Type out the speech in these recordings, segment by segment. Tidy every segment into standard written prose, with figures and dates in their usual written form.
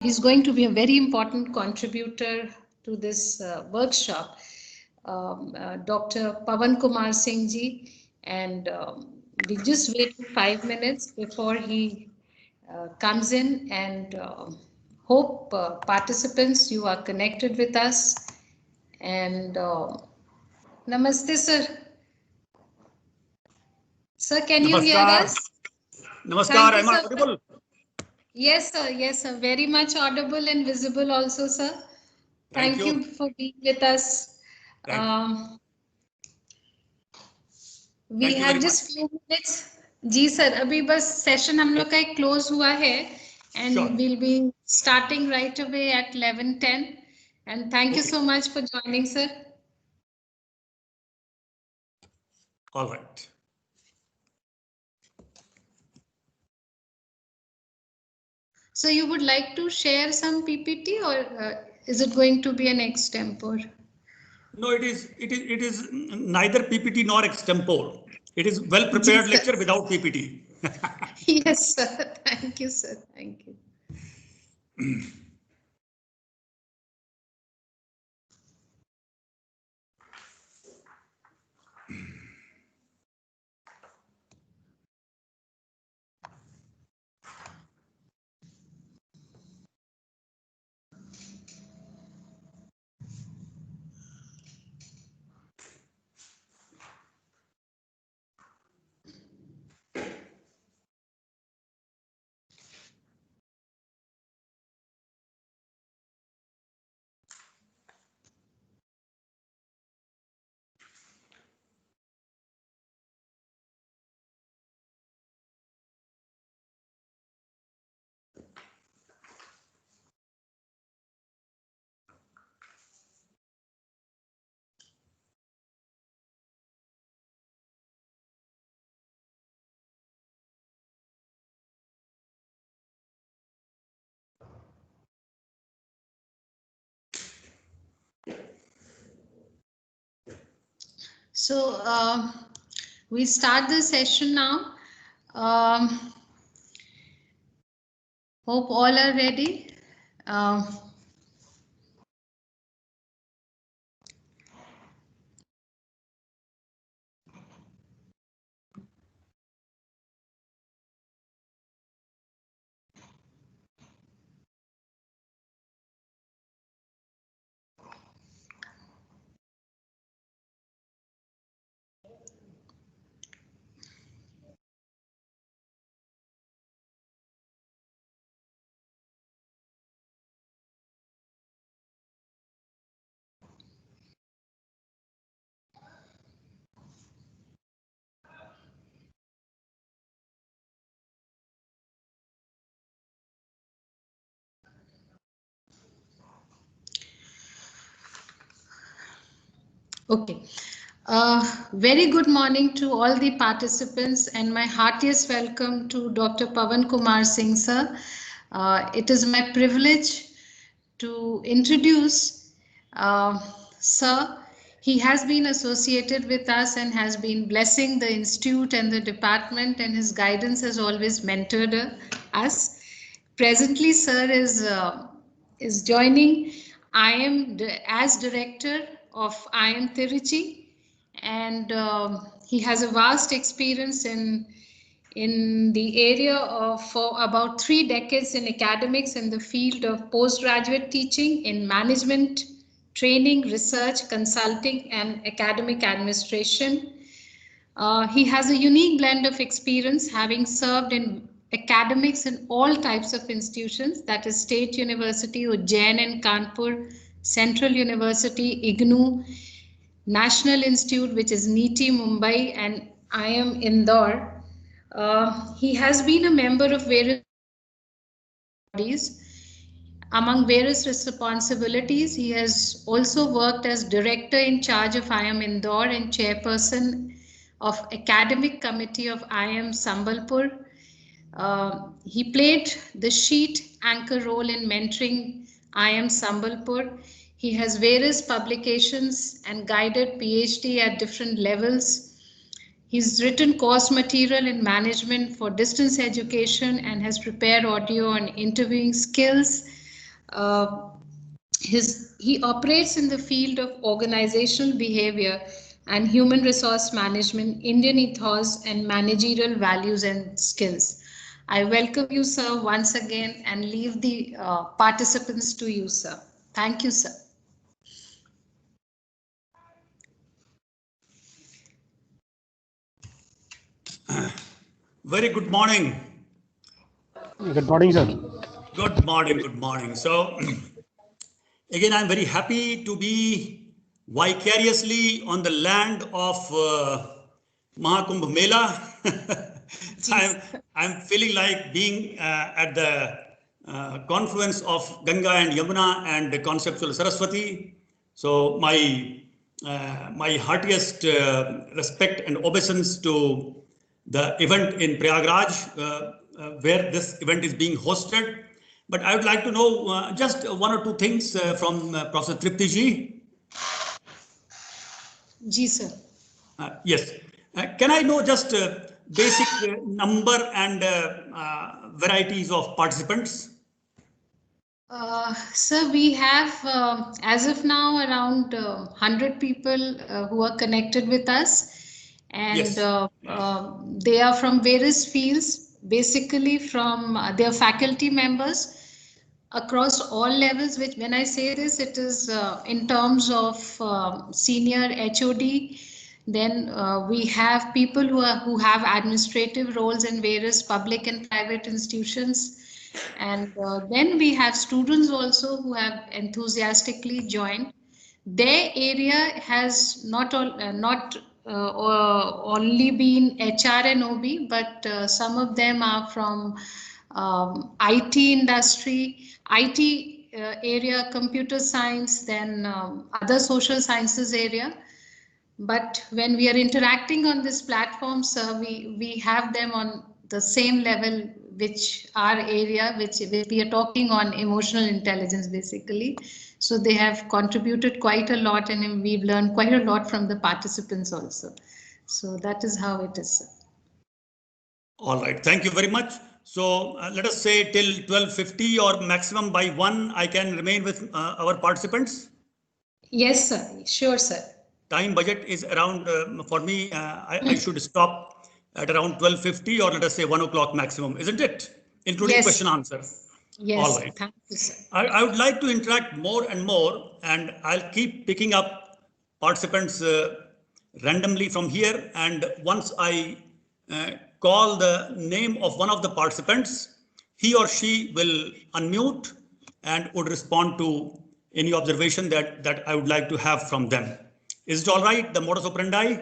He's going to be a very important contributor to this workshop, Dr. Pawan Kumar Singh ji, and we just wait 5 minutes before he comes in, and hope participants, you are connected with us. And Namaste, sir. Sir, can you hear us? Namaskar, am I audible? Yes, sir. Yes, sir. Very much audible and visible also, sir. Thank you for being with us. We have just few minutes. जी sir, अभी बस session हम लोग का एक close हुआ है and we'll be starting right away at 11:10. And thank you so much for joining, sir. All right. So you would like to share some PPT, or is it going to be an extempore? No, it is neither PPT nor extempore. It is well prepared lecture without PPT. Yes, sir. Thank you, sir. Thank you. So we start the session now. Hope all are ready. Okay. Very good morning to all the participants, and my heartiest welcome to Dr. Pawan Kumar Singh, sir. It is my privilege to introduce sir. He has been associated with us and has been blessing the institute and the department, and his guidance has always mentored us. Presently, sir is joining IIM as director of IIM Tiruchi, and he has a vast experience in the area of for about 3 decades in academics in the field of postgraduate teaching in management, training, research, consulting, and academic administration. He has a unique blend of experience, having served in academics in all types of institutions, that is State University, Ujjain and Kanpur, Central University, IGNOU, National Institute, which is NITI Mumbai, and IIM Indore. He has been a member of various bodies. Among various responsibilities, he has also worked as director in charge of IIM Indore and chairperson of Academic Committee of IIM Sambalpur. He played the sheet anchor role in mentoring IIM Sambalpur. He has various publications and guided PhD at different levels. He's written course material in management for distance education and has prepared audio on interviewing skills, He operates in the field of organizational behavior and human resource management, Indian ethos, and managerial values and skills. I welcome you, sir, once again and leave the participants to you, sir. Thank you, sir. Very good morning. Good morning, sir. Good morning. Good morning. So, again, I'm very happy to be vicariously on the land of Mahakumbh Mela. I'm feeling like being at the confluence of Ganga and Yamuna and the conceptual Saraswati. So my heartiest respect and obeisance to the event in Prayagraj, where this event is being hosted. But I would like to know just one or two things from Professor Tripti ji. Ji, sir. Yes. Can I know just basic number and varieties of participants? Sir, we have, as of now, around 100 people who are connected with us. And Yes. They are from various fields, basically from their faculty members across all levels, which when I say this, it is in terms of senior HOD. Then we have people who have administrative roles in various public and private institutions. And then we have students also who have enthusiastically joined. Their area has not only been HR and OB, but some of them are from IT industry, IT area, computer science, then other social sciences area. But when we are interacting on this platform, sir, we have them on the same level, which our area, which we are talking on emotional intelligence, basically. So they have contributed quite a lot, and we've learned quite a lot from the participants also. So that is how it is, sir. All right. Thank you very much. So let us say till 12:50 or maximum by 1, I can remain with our participants. Yes, sir. Sure, sir. Time budget is around, for me, I should stop at around 12:50 or let us say 1 o'clock maximum, isn't it? Including Yes. question answer. Yes. All right. Thank you, sir. I would like to interact more and more, and I'll keep picking up participants randomly from here. And once I call the name of one of the participants, he or she will unmute and would respond to any observation that I would like to have from them. Is it all right, the modus operandi?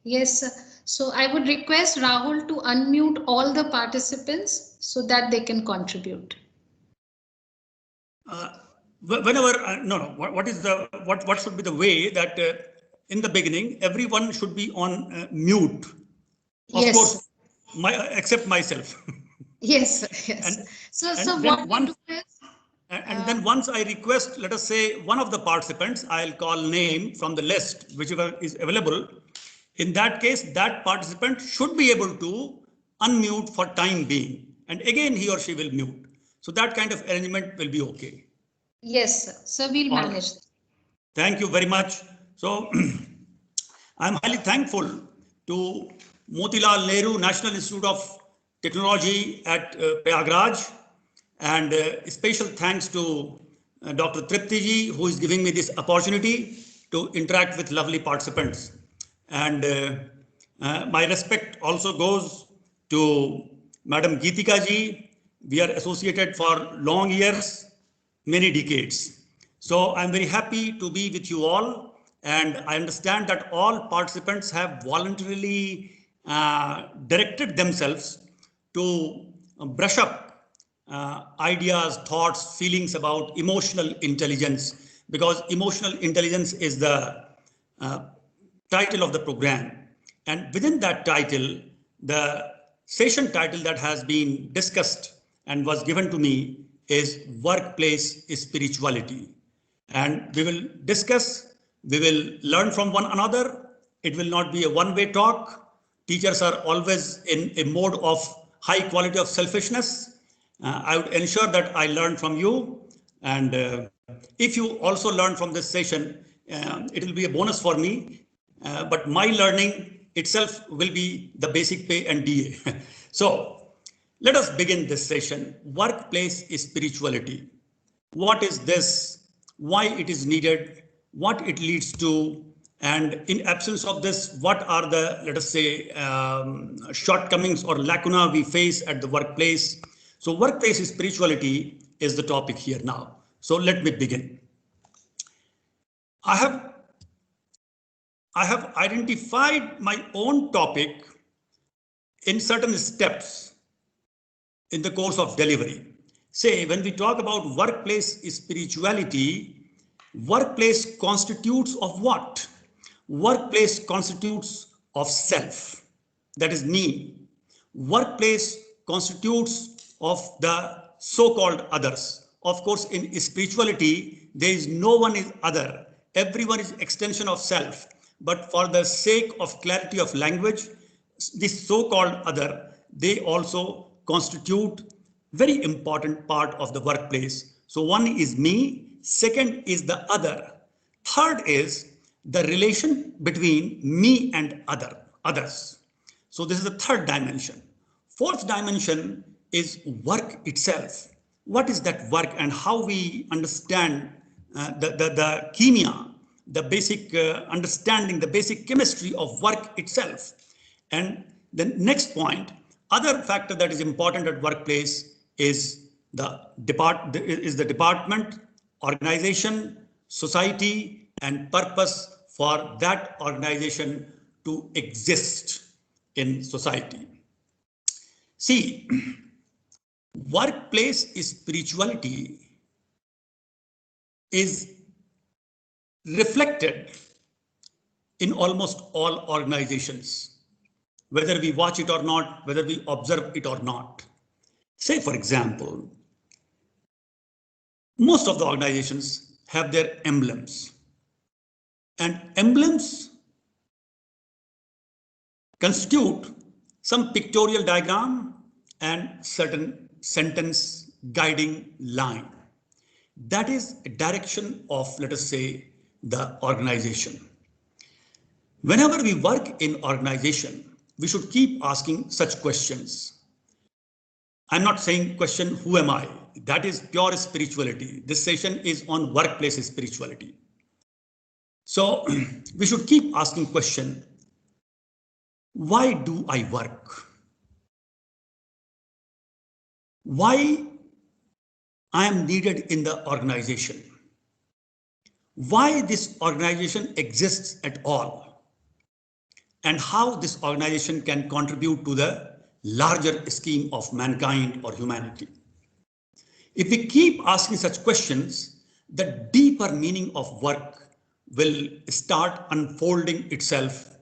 Yes, sir. So I would request Rahul to unmute all the participants so that they can contribute. Whenever what should be the way that in the beginning everyone should be on mute, of Yes. course, except myself. Yes, yes. And- So and what then we do is, and then once I request, let us say one of the participants, I'll call name from the list, whichever is available. In that case, that participant should be able to unmute for time being, and again he or she will mute. So that kind of arrangement will be okay. yes, sir. So we'll All manage that. Thank you very much. So I'm highly thankful to Motilal Nehru National Institute of Technology at Prayagraj, and special thanks to Dr. Tripti ji, who is giving me this opportunity to interact with lovely participants. And my respect also goes to Madam Geetika ji. We are associated for long years, many decades. So I'm very happy to be with you all, and I understand that all participants have voluntarily directed themselves to brush up ideas, thoughts, feelings about emotional intelligence, because emotional intelligence is the title of the program. And within that title, the session title that has been discussed and was given to me is Workplace Spirituality. And we will discuss, we will learn from one another. It will not be a one-way talk. Teachers are always in a mode of high quality of selfishness. I would ensure that I learn from you. And if you also learn from this session, it will be a bonus for me. But my learning itself will be the basic pay and DA. So let us begin this session. Workplace spirituality. What is this? Why it is needed? What it leads to? And in absence of this, what are the, let us say, shortcomings or lacuna we face at the workplace? So workplace spirituality is the topic here now. So let me begin. I have identified my own topic in certain steps in the course of delivery. Say, when we talk about workplace spirituality, workplace constitutes of what? Workplace constitutes of self, that is me. Workplace constitutes of the so-called others. Of course, in spirituality, there is no one is other. Everyone is extension of self. But for the sake of clarity of language, this so-called other, they also constitute very important part of the workplace. So one is me, second is the other, third is the relation between me and others. So this is the third dimension. Fourth dimension is work itself. What is that work and how we understand the chemia, the basic understanding, the basic chemistry of work itself. And the next point, other factor that is important at workplace is the department, organization, society, and purpose for that organization to exist in society. See, workplace spirituality is reflected in almost all organizations, whether we watch it or not, whether we observe it or not. Say, for example, most of the organizations have their emblems, and emblems constitute some pictorial diagram and certain sentence guiding line. That is a direction of, let us say, the organization. Whenever we work in organization, we should keep asking such questions. I'm not saying question, who am I? That is pure spirituality. This session is on workplace spirituality. So we should keep asking question, why do I work? Why I am needed in the organization? Why this organization exists at all? And how this organization can contribute to the larger scheme of mankind or humanity. If we keep asking such questions, the deeper meaning of work will start unfolding itself.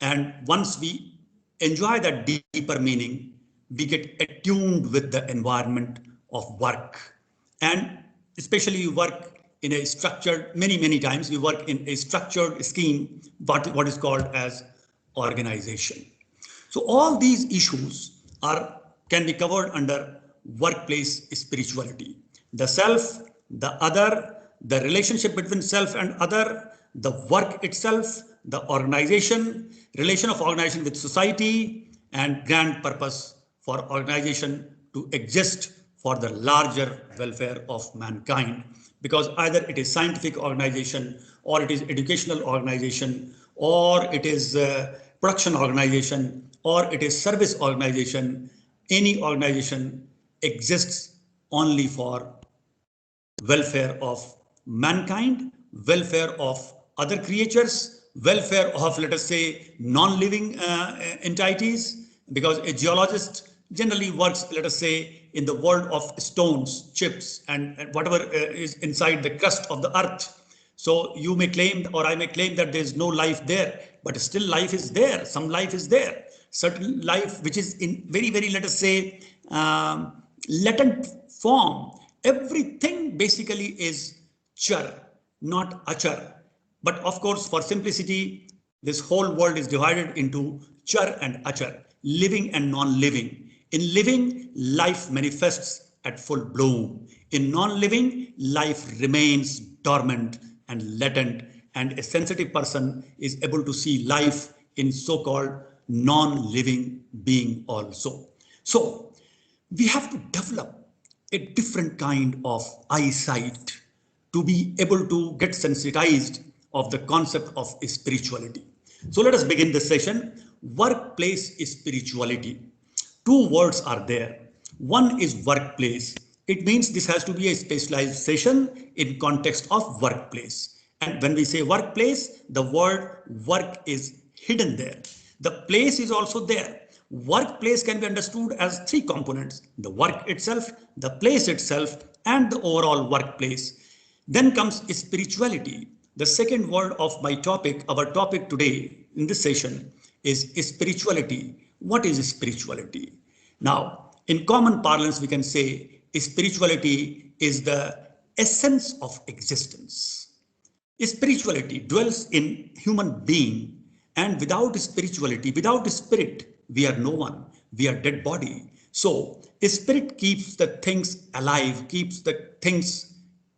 And once we enjoy that deeper meaning, we get attuned with the environment of work. And especially we work in a structured, many times we work in a structured scheme, what is called as organization. So all these issues can be covered under workplace spirituality. The self, the other, the relationship between self and other, the work itself, the organization, relation of organization with society, and grand purpose for organization to exist for the larger welfare of mankind. Because either it is scientific organization, or it is educational organization, or it is production organization, or it is service organization, any organization exists only for welfare of mankind, welfare of other creatures, welfare of, let us say, non-living entities, because a geologist generally works, let us say, in the world of stones, chips, and whatever is inside the crust of the earth. So you may claim, or I may claim, that there is no life there, but still life is there. Some life is there. Certain life which is in very, let us say, latent form. Everything basically is char, not achar. But of course, for simplicity, this whole world is divided into char and achar, living and non-living. In living, life manifests at full bloom. In non-living, life remains dormant and latent, and a sensitive person is able to see life in so-called non-living being also. So we have to develop a different kind of eyesight to be able to get sensitized of the concept of spirituality. So let us begin this session. Workplace spirituality. Two words are there. One is workplace. It means this has to be a specialized session in context of workplace. And when we say workplace, the word work is hidden there. The place is also there. Workplace can be understood as three components: the work itself, the place itself, and the overall workplace. Then comes spirituality. The second word of my topic, our topic today in this session, is spirituality. What is spirituality? Now, in common parlance, we can say spirituality is the essence of existence. Spirituality dwells in human being, and without spirituality, without spirit, we are no one. We are dead body. So spirit keeps the things alive, keeps the things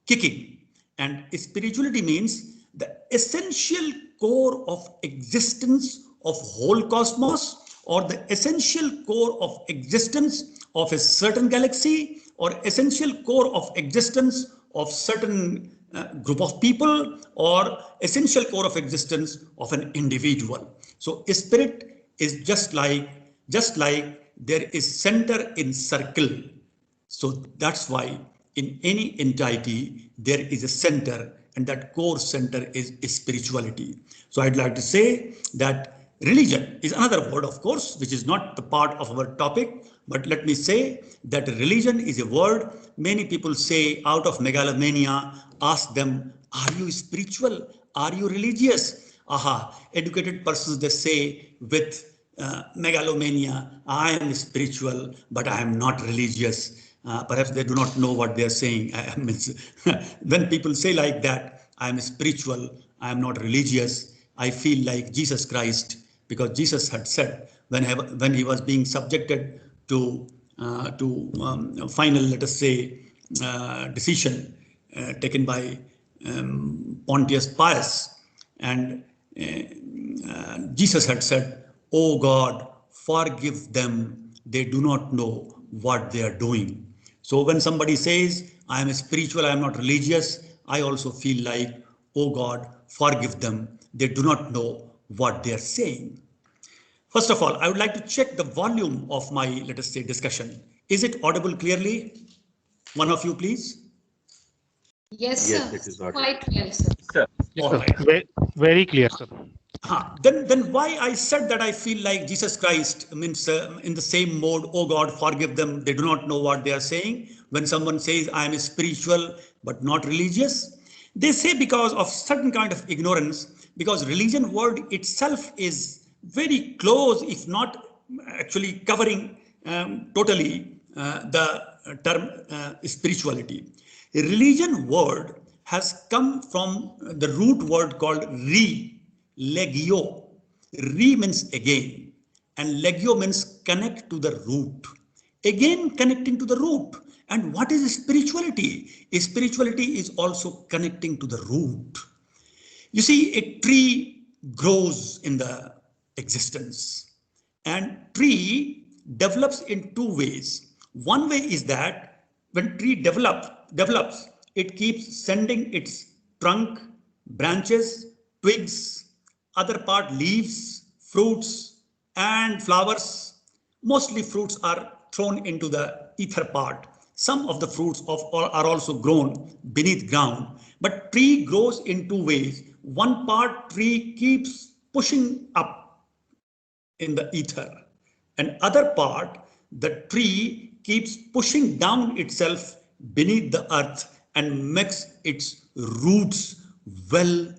kicking. And spirituality means the essential core of existence of whole cosmos, or the essential core of existence of a certain galaxy, or essential core of existence of certain group of people, or essential core of existence of an individual. So spirit is just like there is center in circle. So that's why in any entity there is a center, and that core center is spirituality. So I'd like to say that religion is another word, of course, which is not the part of our topic, but let me say that religion is a word many people say out of megalomania. Ask them, are you spiritual? Are you religious? Aha, educated persons, they say with megalomania, I am spiritual, but I am not religious. Perhaps they do not know what they are saying. When people say like that, I am spiritual, I am not religious, I feel like Jesus Christ, because Jesus had said when he was being subjected to final, let us say, decision taken by Pontius Pius, and Jesus had said, "Oh God, forgive them, they do not know what they are doing." So when somebody says, I am spiritual, I am not religious, I also feel like, oh God, forgive them, they do not know what they are saying. First of all, I would like to check the volume of my, let us say, discussion. Is it audible clearly? One of you, please. Yes, Yes, sir. it is audible. Quite well, sir. Sir, Yes, All sir. right. Very clear, sir. Then why I said that I feel like Jesus Christ means in the same mode, oh God, forgive them, they do not know what they are saying. When someone says I am spiritual but not religious, they say because of certain kind of ignorance, because religion word itself is very close, if not actually covering totally the term spirituality. Religion word has come from the root word called legio. Re means again, and legio means connect to the root. Again, connecting to the root. And what is spirituality? Spirituality is also connecting to the root. You see, a tree grows in the existence, and tree develops in two ways. One way is that when tree develops, it keeps sending its trunk, branches, twigs, other part leaves, fruits, and flowers. Mostly fruits are thrown into the ether part. Some of the fruits are also grown beneath ground, but tree grows in two ways. One part tree keeps pushing up in the ether, and other part the tree keeps pushing down itself beneath the earth and makes its roots well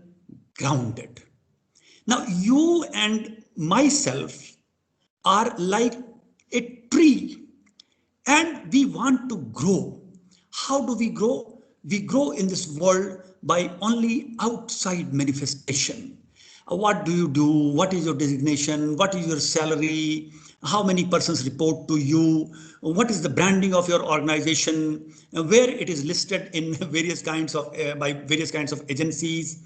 grounded. Now you and myself are like a tree, and we want to grow. How do we grow? We grow in this world by only outside manifestation. What do you do? What is your designation? What is your salary? how many persons report to you, what is the branding of your organization, where it is listed in various kinds of by various kinds of agencies,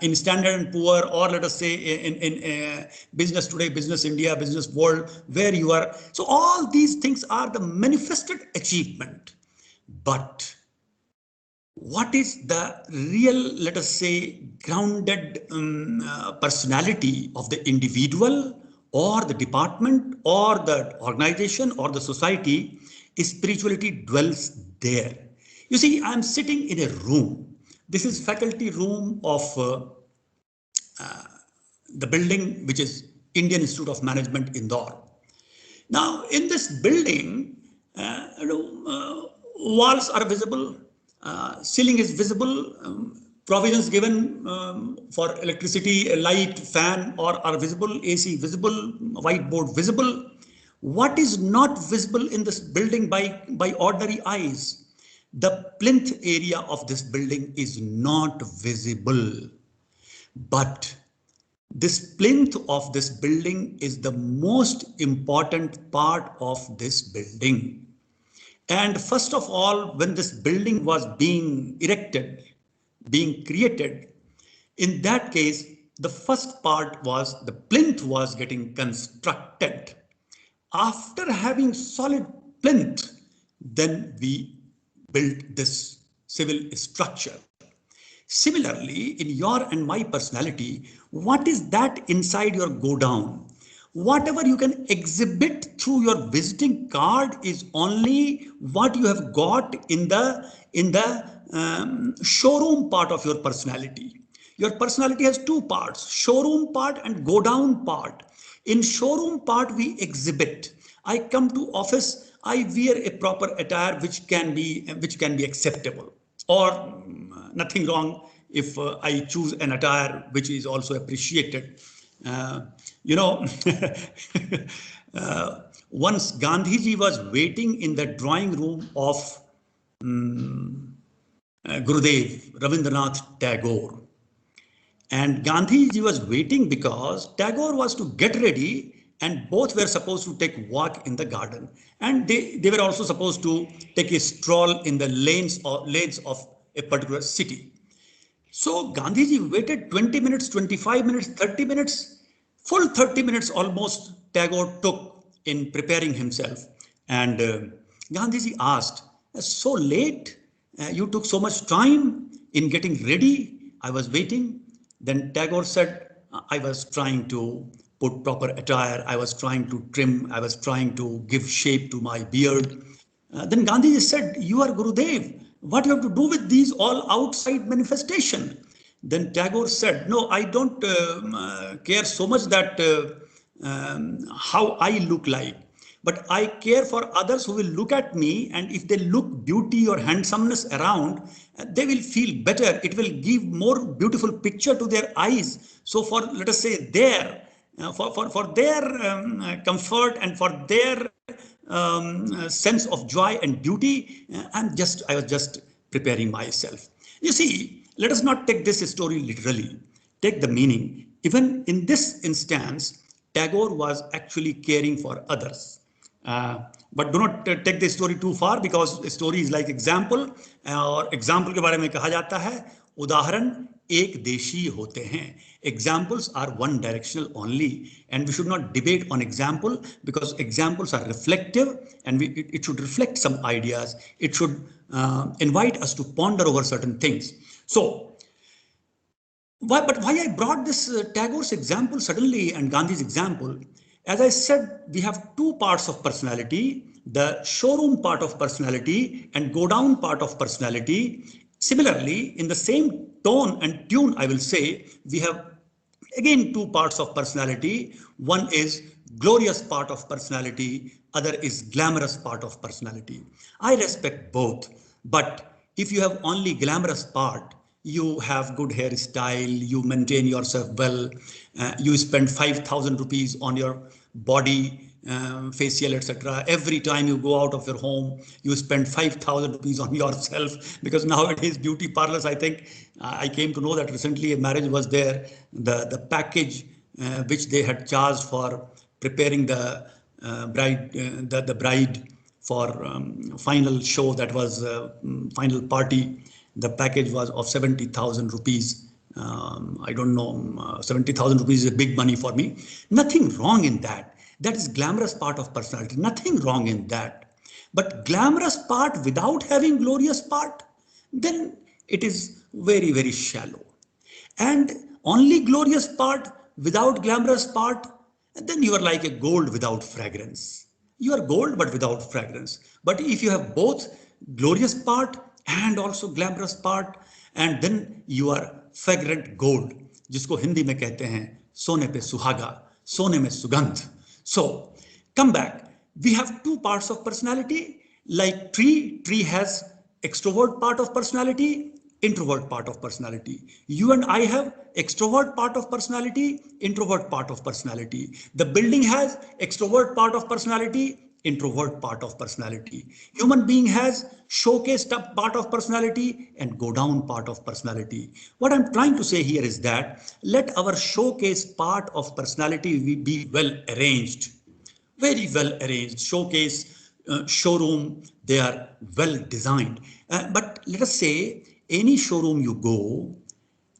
in Standard and Poor, or let us say in Business Today, Business India, Business World, where you are. So all these things are the manifested achievement. But what is the real, let us say, grounded personality of the individual or the department or the organization or the society? Spirituality dwells there. You see, I'm sitting in a room. This is faculty room of the building, which is Indian Institute of Management, Indore. Now, in this building, walls are visible, ceiling is visible, provisions given for electricity, light, fan, or are visible, AC visible, whiteboard visible. What is not visible in this building by ordinary eyes? The plinth area of this building is not visible, but this plinth of this building is the most important part of this building. And first of all, when this building was being erected, being created, in that case, the first part was the plinth was getting constructed. After having solid plinth, then we built this civil structure. Similarly, in your and my personality, what is that inside your go down? Whatever you can exhibit through your visiting card is only what you have got in the showroom part of your personality. Your personality has two parts, showroom part and go down part. In showroom part, we exhibit. I come to office, I wear a proper attire which can be acceptable, or nothing wrong if I choose an attire which is also appreciated. You know, once Gandhiji was waiting in the drawing room of Gurudev Rabindranath Tagore. And Gandhiji was waiting because Tagore was to get ready and both were supposed to take walk in the garden. And they were also supposed to take a stroll in the lanes of a particular city. So Gandhiji waited 20 minutes, 25 minutes, 30 minutes, full 30 minutes almost Tagore took in preparing himself. And Gandhiji asked, so late, you took so much time in getting ready, I was waiting. Then Tagore said, I was trying to put proper attire, I was trying to trim, I was trying to give shape to my beard. Then Gandhiji said, you are Gurudev, what you have to do with these all outside manifestation? Then Tagore said, no, I don't care so much that how I look like, but I care for others who will look at me, and if they look beauty or handsomeness around, they will feel better. It will give more beautiful picture to their eyes. So for, let us say, their for their comfort and for their sense of joy and beauty, I was just preparing myself. You see, let us not take this story literally. Take the meaning. Even in this instance, Tagore was actually caring for others. But do not take the story too far, because the story is like example, और example के बारे में कहा जाता है उदाहरण एक देशीय होते हैं. Examples are one directional only, and we should not debate on example, because examples are reflective, and it should reflect some ideas. It should invite us to ponder over certain things. So, why I brought this Tagore's example suddenly and Gandhi's example? As I said, we have two parts of personality, the showroom part of personality and go down part of personality. Similarly, in the same tone and tune, I will say, we have again two parts of personality. One is glorious part of personality, other is glamorous part of personality. I respect both, but if you have only glamorous part, you have good hairstyle, you maintain yourself well, you spend 5,000 rupees on your body, facial, etc. Every time you go out of your home, you spend 5,000 rupees on yourself, because nowadays beauty parlors, I think, I came to know that recently a marriage was there, the package which they had charged for preparing the the bride for final show, that was final party. The package was of 70,000 rupees. I don't know, 70,000 rupees is a big money for me. Nothing wrong in that. That is glamorous part of personality. Nothing wrong in that. But glamorous part without having glorious part, then it is very, very shallow. And only glorious part without glamorous part, then you are like a gold without fragrance. You are gold but without fragrance. But if you have both glorious part and also glamorous part, and then you are fragrant gold, जिसको हिंदी में कहते हैं सोने पे सुहागा, सोने में सुगंध. So come back. We have two parts of personality. Like tree has extrovert part of personality, introvert part of personality. You and I have extrovert part of personality, introvert part of personality. The building has extrovert part of personality, introvert part of personality. Human being has showcased up part of personality and go down part of personality. What I'm trying to say here is that let our showcase part of personality be well arranged, very well arranged. Showcase, showroom, they are well designed. But let us say any showroom you go,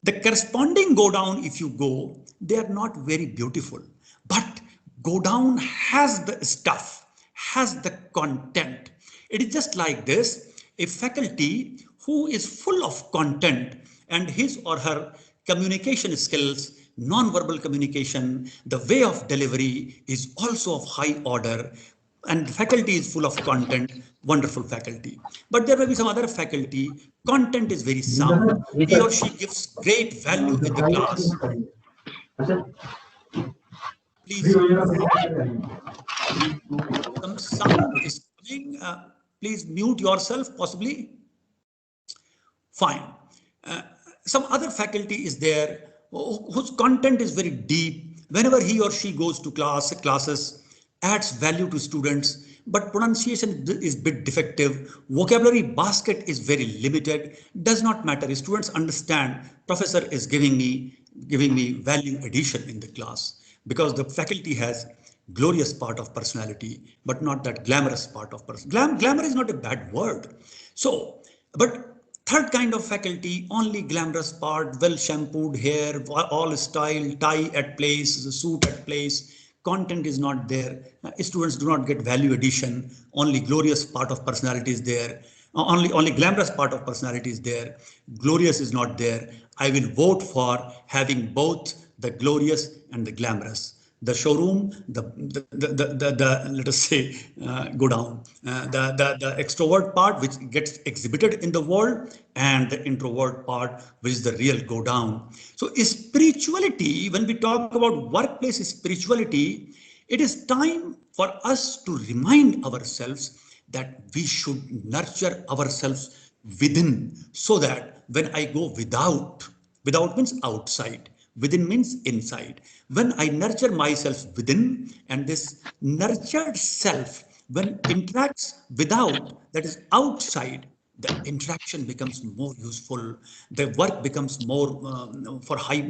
the corresponding go down, if you go, they are not very beautiful. But go down has the stuff, has the content. It is just like this. A faculty who is full of content and his or her communication skills, non-verbal communication, the way of delivery is also of high order, and faculty is full of content, wonderful faculty. But there may be some other faculty, content is very sound. He or she gives great value in the class. Please, some sound is coming. Please mute yourself, possibly. Fine. Some other faculty is there whose content is very deep. Whenever he or she goes to classes, adds value to students, but pronunciation is a bit defective. Vocabulary basket is very limited. Does not matter. Students understand professor is giving me value addition in the class, because the faculty has glorious part of personality, but not that glamorous part of personality. Glamour is not a bad word. So, but third kind of faculty, only glamorous part, well shampooed hair, all style, tie at place, suit at place. Content is not there. Students do not get value addition. Only glorious part of personality is there. Only glamorous part of personality is there. Glorious is not there. I will vote for having both the glorious and the glamorous. The showroom, let us say, go down. The extrovert part which gets exhibited in the world, and the introvert part which is the real go down. So spirituality, when we talk about workplace spirituality, it is time for us to remind ourselves that we should nurture ourselves within, so that when I go without means outside, within means inside. When I nurture myself within, and this nurtured self, when interacts without, that is outside, the interaction becomes more useful. The work becomes more for high,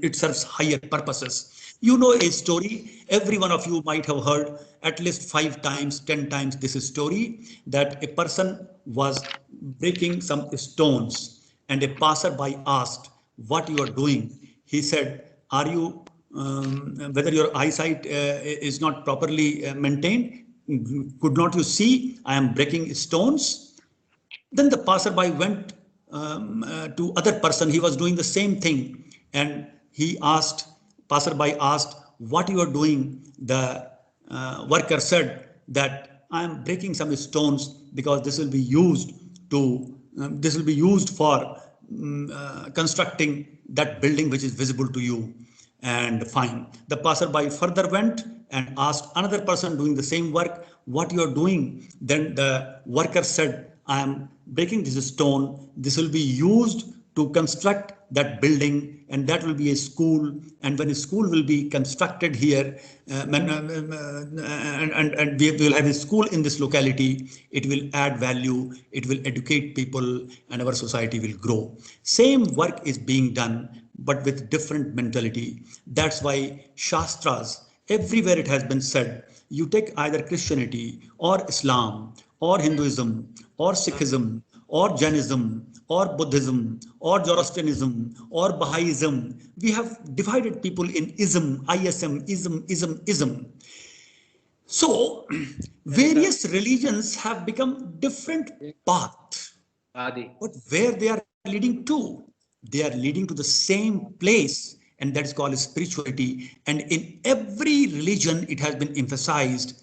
it serves higher purposes. You know a story, every one of you might have heard at least 5 times, 10 times this story, that a person was breaking some stones and a passerby asked, "What you are doing?" He said, "Are you, whether your eyesight is not properly maintained? Could not you see I am breaking stones?" Then the passerby went to other person. He was doing the same thing, and passerby asked, "What you are doing?" The worker said that I am breaking some stones because this will be used for constructing that building which is visible to you. And fine. The passerby further went and asked another person doing the same work, "What you are doing?" Then the worker said, "I am breaking this stone. This will be used to construct that building, and that will be a school. And when a school will be constructed here, and we will have a school in this locality, it will add value, it will educate people, and our society will grow." Same work is being done, but with different mentality. That's why Shastras, everywhere it has been said you take either Christianity or Islam or Hinduism or Sikhism or Jainism or Buddhism or Zoroastrianism or Baha'ism. We have divided people in ism, ism. So various religions have become different paths, but where they are leading to, they are leading to the same place, and that is called spirituality. And in every religion, it has been emphasized,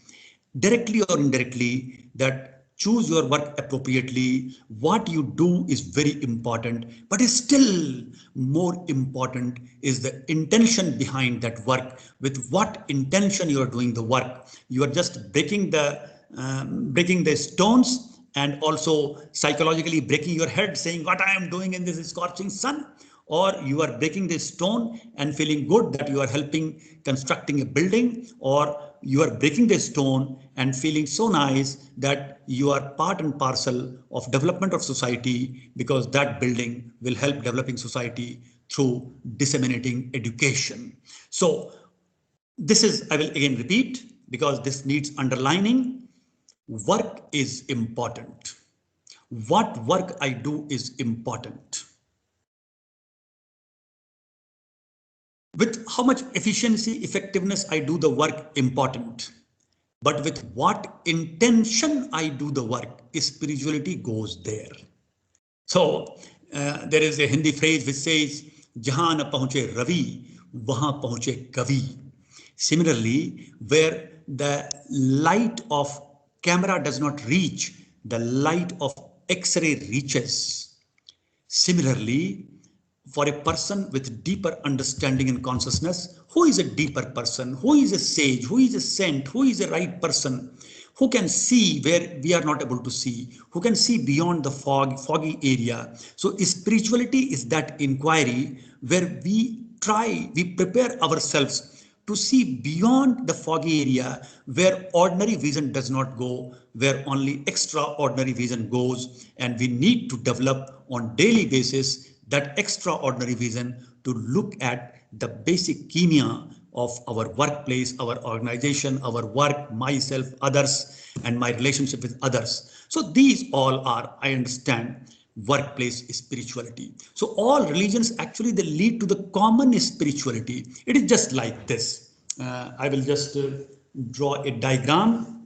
directly or indirectly, that choose your work appropriately. What you do is very important, but is still more important is the intention behind that work. With what intention you are doing the work? You are just breaking the stones and also psychologically breaking your head, saying what I am doing in this scorching sun, or you are breaking the stone and feeling good that you are helping constructing a building, or you are breaking the stone and feeling so nice that you are part and parcel of development of society, because that building will help developing society through disseminating education. So this is, I will again repeat, because this needs underlining. Work is important. What work I do is important. With how much efficiency, effectiveness I do the work, important. But with what intention I do the work, spirituality goes there. So there is a Hindi phrase which says, "Jahan na pahuche Ravi, wahan pahuche Kavi." Similarly, where the light of camera does not reach, the light of X-ray reaches. Similarly, for a person with deeper understanding and consciousness, who is a deeper person, who is a sage, who is a saint, who is a right person, who can see where we are not able to see, who can see beyond the foggy area. So spirituality is that inquiry where we prepare ourselves to see beyond the foggy area, where ordinary vision does not go, where only extraordinary vision goes, and we need to develop on daily basis that extraordinary vision to look at the basic chemia of our workplace, our organization, our work, myself, others, and my relationship with others. So these all are, I understand, workplace spirituality. So all religions actually, they lead to the common spirituality. It is just like this. I will just draw a diagram.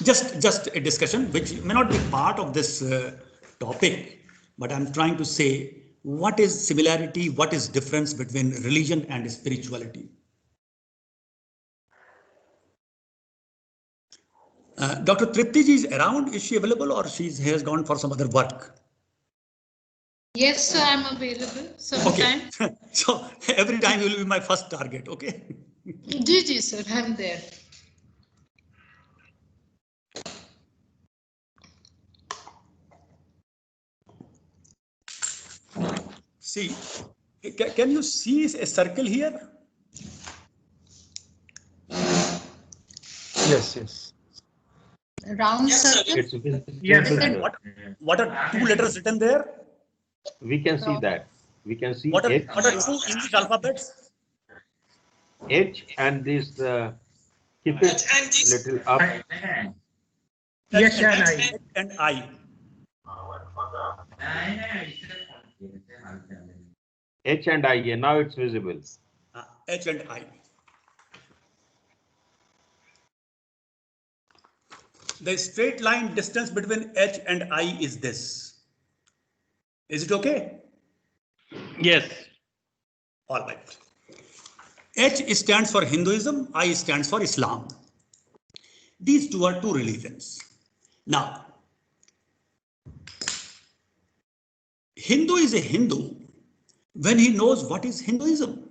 Just a discussion which may not be part of this topic, but I'm trying to say what is similarity, what is difference between religion and spirituality. Dr. Tripti ji is around. Is she available, or she has gone for some other work? Yes, sir, I'm available sometime. Okay. So every time you will be my first target. Okay. Ji, sir, I'm there. See, can you see a circle here? Yes. Round circle. Yes. What are two letters written there? We can see that. We can see What are H, two English alphabets? H, and this keep it little up. Yes, and I. And I. H and I. Now it's visible. H and I. The straight line distance between H and I is this. Is it okay? Yes. All right. H stands for Hinduism, I stands for Islam. These two are two religions. Now, Hindu is a Hindu when he knows what is Hinduism.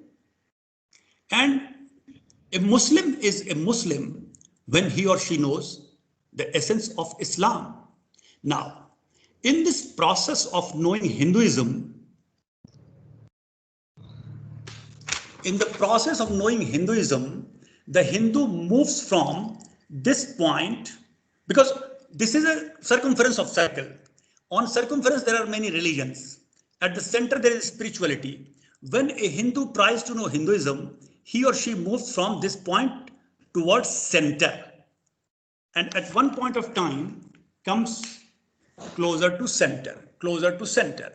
And a Muslim is a Muslim when he or she knows the essence of Islam. Now, in this process of knowing Hinduism, the Hindu moves from this point, because this is a circumference of circle. On circumference, there are many religions. At the center, there is spirituality. When a Hindu tries to know Hinduism, he or she moves from this point towards center. And at one point of time comes closer to center, closer to center.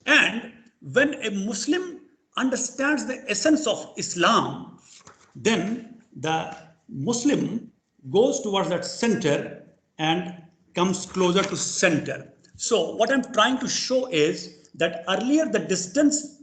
And when a Muslim understands the essence of Islam, then the Muslim goes towards that center and comes closer to center. So what I'm trying to show is that earlier the distance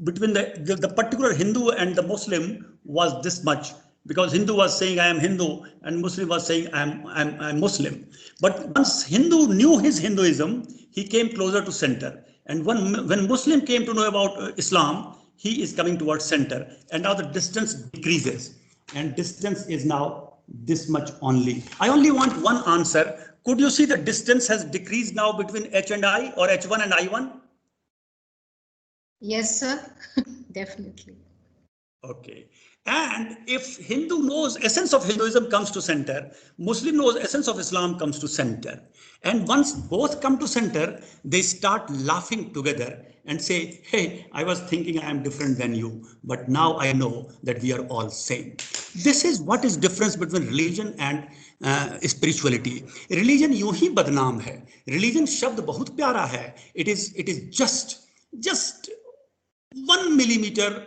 between the particular Hindu and the Muslim was this much, because Hindu was saying I am Hindu and Muslim was saying I'm Muslim. But once Hindu knew his Hinduism, he came closer to center. And when Muslim came to know about Islam, he is coming towards center. And now the distance decreases. And distance is now this much only. I only want one answer. Could you see the distance has decreased now between H and I, or H1 and I1? Yes, sir. Definitely. Okay. And if Hindu knows essence of Hinduism comes to center, Muslim knows essence of Islam comes to center. And once both come to center, they start laughing together and say, hey, I was thinking I am different than you, but now I know that we are all same. This is what is difference between religion and spirituality. Religion यूं ही बदनाम है. Religion शब्द बहुत प्यारा है. It is just 1 millimeter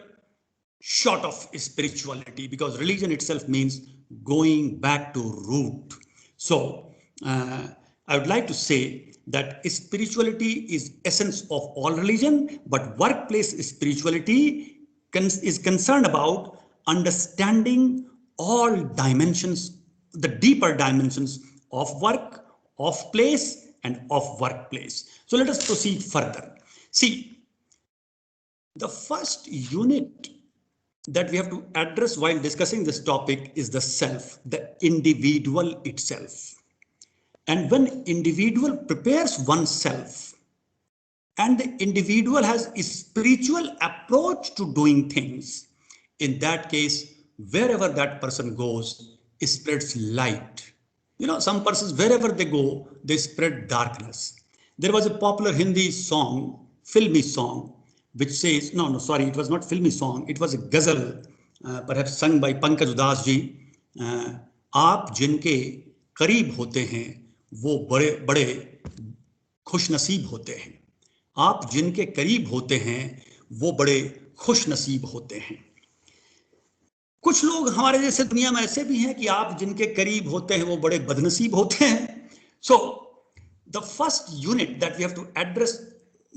short of spirituality, because religion itself means going back to root. So I would like to say that spirituality is essence of all religion, but workplace spirituality is concerned about understanding all dimensions, the deeper dimensions of work, of place, and of workplace. So let us proceed further. See, the first unit that we have to address while discussing this topic is the self, the individual itself. And when individual prepares oneself and the individual has a spiritual approach to doing things, in that case, wherever that person goes, it spreads light. You know, some persons, wherever they go, they spread darkness. There was a popular Hindi song, filmy song, which says, no, sorry, it was not filmy song. It was a ghazal, perhaps sung by Pankaj Udas ji. आप जिनके करीब होते हैं, वो बड़े बड़े खुश नसीब होते हैं. आप जिनके करीब होते हैं, वो बड़े खुश नसीब होते हैं. कुछ लोग हमारे जैसे दुनिया में ऐसे भी हैं कि आप जिनके करीब होते हैं, वो बड़े बदनसीब होते हैं. So, the first unit that we have to address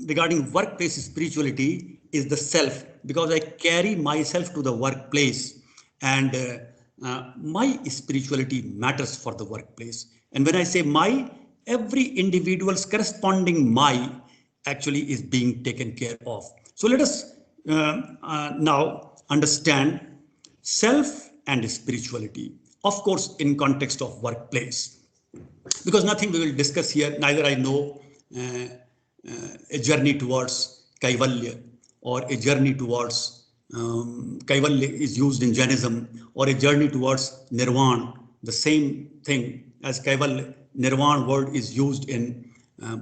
regarding workplace spirituality is the self, because I carry myself to the workplace, and my spirituality matters for the workplace. And when I say my, every individual's corresponding my actually is being taken care of. So let us now understand self and spirituality, of course, in context of workplace, because nothing we will discuss here, neither I know a journey towards Kaivalya, or a journey towards Kaivalya is used in Jainism, or a journey towards Nirvana, the same thing as Kaivalya, Nirvana word is used in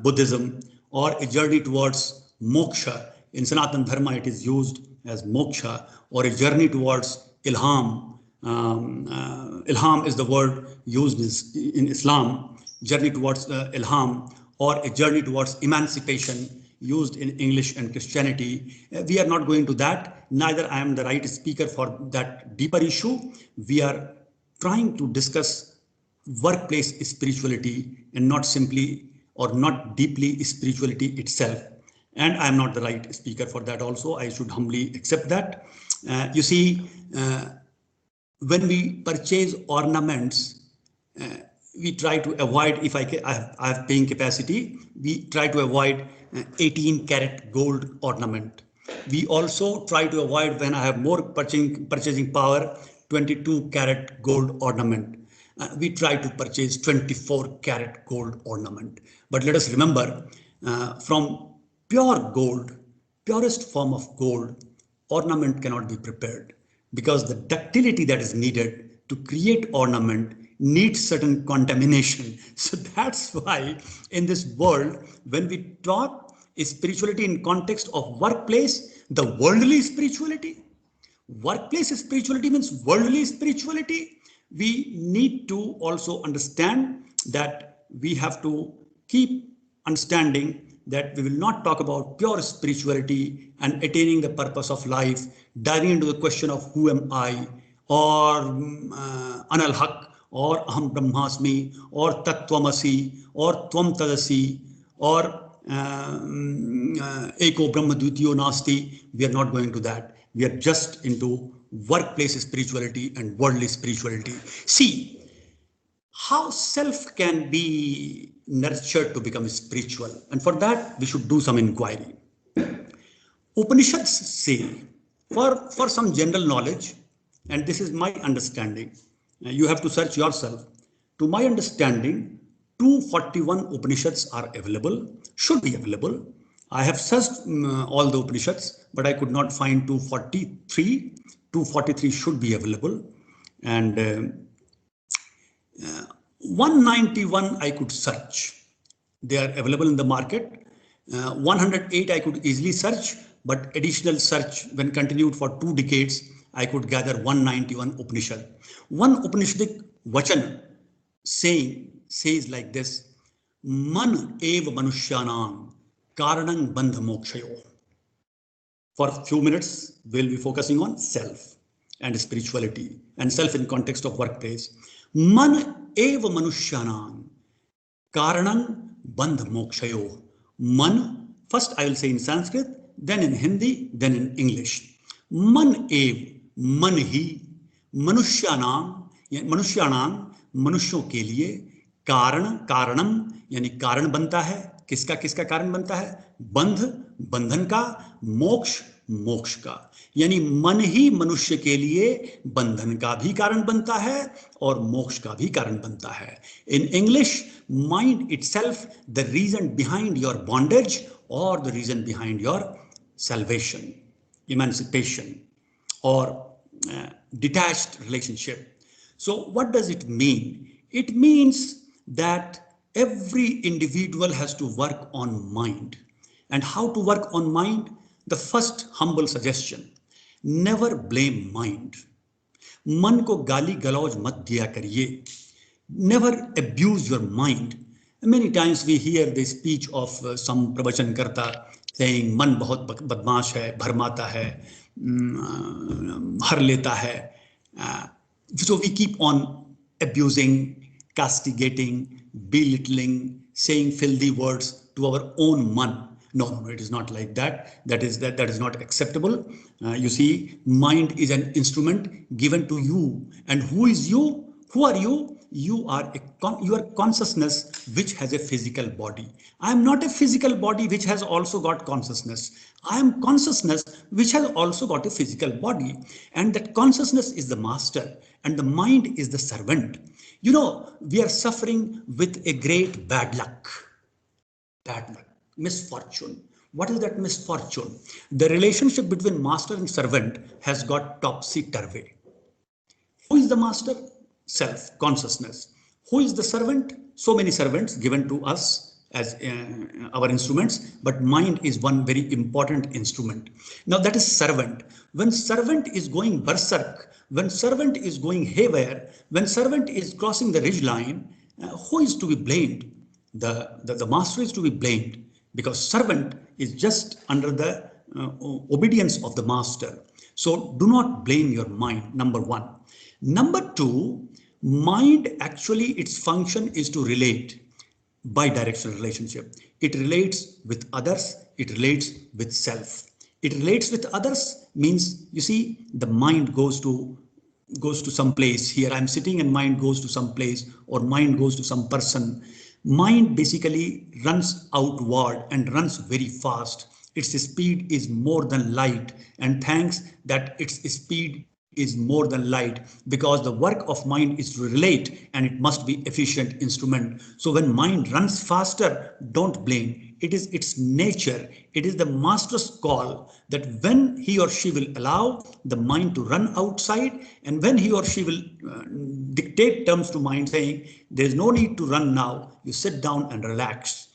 Buddhism, or a journey towards moksha. In Sanatana Dharma, it is used as moksha, or a journey towards ilham. Ilham is the word used in Islam, journey towards ilham, or a journey towards emancipation used in English and Christianity. We are not going to that. Neither I am the right speaker for that deeper issue. We are trying to discuss workplace spirituality and not simply or not deeply spirituality itself. And I am not the right speaker for that also. I should humbly accept that. You see, when we purchase ornaments, we try to avoid, if I have paying capacity, we try to avoid 18 karat gold ornament. We also try to avoid, when I have more purchasing power, 22 karat gold ornament. We try to purchase 24 karat gold ornament. But let us remember, from pure gold, purest form of gold, ornament cannot be prepared, because the ductility that is needed to create ornament needs certain contamination. So that's why in this world, when we talk spirituality in context of workplace, the worldly spirituality, workplace spirituality means worldly spirituality, we need to also understand that we have to keep understanding that we will not talk about pure spirituality and attaining the purpose of life, diving into the question of who am I, or Anal Haq, or Aham Brahmasmi, or Tattvamasi, or Tvam Tadasi, or Eko Brahma Dvitiyo Nasti. We are not going to that. We are just into workplace spirituality and worldly spirituality. See how self can be nurtured to become spiritual, and for that we should do some inquiry. Upanishads say, for some general knowledge, and this is my understanding, you have to search yourself. To my understanding, 241 Upanishads are available, should be available. I have searched all the Upanishads, but I could not find 243. 243 should be available. And 191 I could search. They are available in the market. 108 I could easily search, but additional search when continued for 2 decades, I could gather 191 Upanishad. One Upanishadic vachan says like this: Man eva manushyanam karanang bandha mokshayo. For a few minutes, we'll be focusing on self and spirituality, and self in context of workplace. Man eva manushyanam karanang bandha mokshayo. Man, first I will say in Sanskrit, then in Hindi, then in English. Man ev, man ही, मनुष्याणाम मनुष्यों के लिए कारणम यानी कारण बनता है. किसका किसका कारण बनता है? बंध बंधन का, मोक्ष मोक्ष का. यानी मन ही मनुष्य के लिए बंधन का भी कारण बनता है और मोक्ष का भी कारण बनता है. In English, mind itself the reason behind your bondage और the reason behind your salvation, emancipation, or detached relationship. So what does it mean? It means that every individual has to work on mind. And how to work on mind? The first humble suggestion: never blame mind. मन को गाली गलौज मत दिया करिए. Never abuse your mind. Many times we hear the speech of some pravachan karta saying मन बहुत बदमाश है, भरमाता है, हर लेता है. So we keep on abusing, castigating, belittling, saying filthy words to our own man. No, it is not like that. That is not acceptable. You see, mind is an instrument given to you. And who is you? Who are you? You are consciousness which has a physical body. I am not a physical body which has also got consciousness. I am consciousness which has also got a physical body. And that consciousness is the master and the mind is the servant. You know, we are suffering with a great bad luck, misfortune. What is that misfortune? The relationship between master and servant has got topsy-turvy. Who is the master? Self, consciousness. Who is the servant? So many servants given to us as our instruments, but mind is one very important instrument. Now that is servant. When servant is going berserk, when servant is going haywire, when servant is crossing the ridge line, who is to be blamed? The master is to be blamed, because servant is just under the obedience of the master. So do not blame your mind, number one. Number two, mind actually its function is to relate, bidirectional relationship. It relates with others, it relates with self. It relates with others means, you see, the mind goes to some place. Here I'm sitting and mind goes to some place, or mind goes to some person. Mind basically runs outward and runs very fast. Its speed is more than light, and thanks that its speed is more than light, because the work of mind is to relate and it must be efficient instrument. So when mind runs faster, don't blame. It is its nature. It is the master's call that when he or she will allow the mind to run outside, and when he or she will dictate terms to mind saying there is no need to run now, you sit down and relax.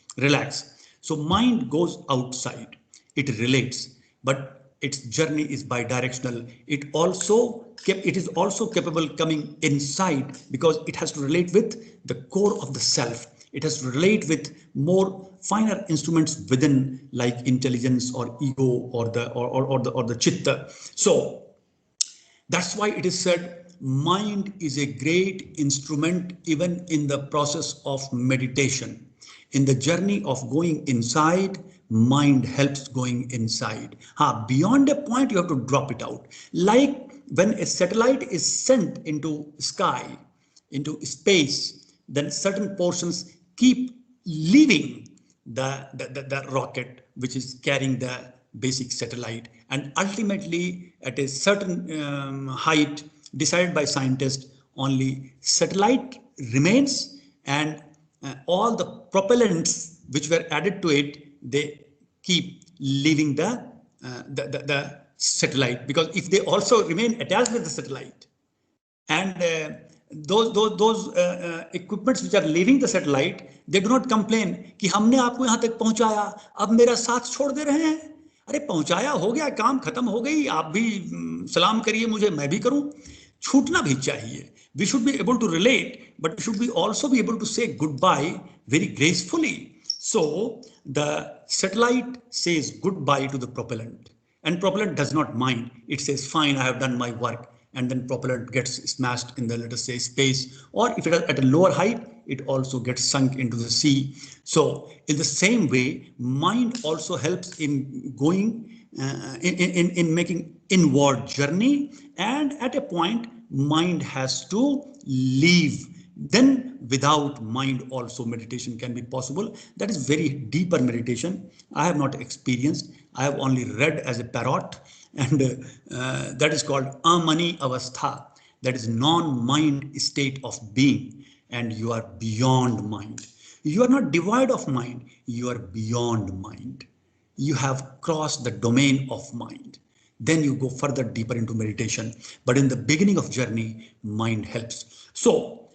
So mind goes outside. It relates. But its journey is bidirectional. It is also capable coming inside because it has to relate with the core of the self. It has to relate with more finer instruments within, like intelligence or ego or the chitta. So that's why it is said mind is a great instrument even in the process of meditation. In the journey of going inside, mind helps going inside. Beyond a point, you have to drop it out. Like when a satellite is sent into sky, into space, then certain portions keep leaving the rocket, which is carrying the basic satellite, and ultimately at a certain height decided by scientists, only satellite remains, and all the propellants which were added to it, they keep leaving the satellite, because if they also remain attached with the satellite, and those equipments which are leaving the satellite, they do not complain कि हमने आपको यहाँ तक पहुँचाया, अब मेरा साथ छोड़ दे रहे हैं. अरे पहुँचाया, हो गया, काम खत्म हो गई, आप भी सलाम करिए मुझे, मैं भी करूँ. छूटना भी चाहिए. We should be able to relate, but we should be also be able to say goodbye very gracefully. So the satellite says goodbye to the propellant, and propellant does not mind. It says, fine, I have done my work. And then propellant gets smashed in the, let us say, space, or if it is at a lower height, it also gets sunk into the sea. So in the same way, mind also helps in going in making inward journey, and at a point mind has to leave. Then without mind also meditation can be possible. That is very deeper meditation. I have not experienced. I have only read as a parrot, and that is called amani avastha. That is non-mind state of being, and you are beyond mind. You are not devoid of mind. You are beyond mind. You have crossed the domain of mind. Then you go further deeper into meditation. But in the beginning of journey, mind helps. So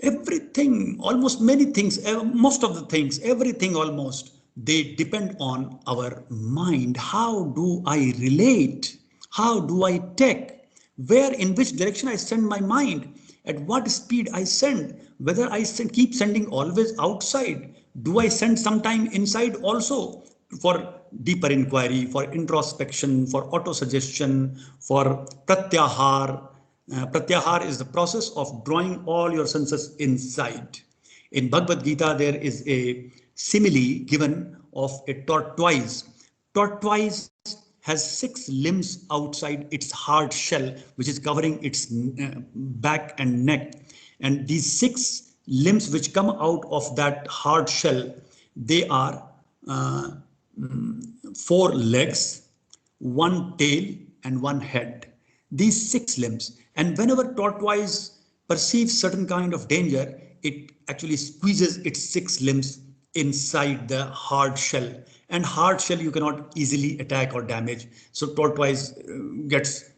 everything, almost many things, most of the things, everything almost, they depend on our mind. How do I relate? How do I take? Where, in which direction I send my mind? At what speed I send? Whether I keep sending always outside? Do I send sometime inside also for deeper inquiry, for introspection, for auto-suggestion, for pratyahar? Pratyahar is the process of drawing all your senses inside. In Bhagavad Gita, there is a simile given of a tortoise. Tortoise has 6 limbs outside its hard shell, which is covering its back and neck. And these 6 limbs which come out of that hard shell, they are 4 legs, 1 tail, and 1 head. These 6 limbs. And whenever tortoise perceives certain kind of danger, it actually squeezes its 6 limbs inside the hard shell. And hard shell you cannot easily attack or damage. So tortoise gets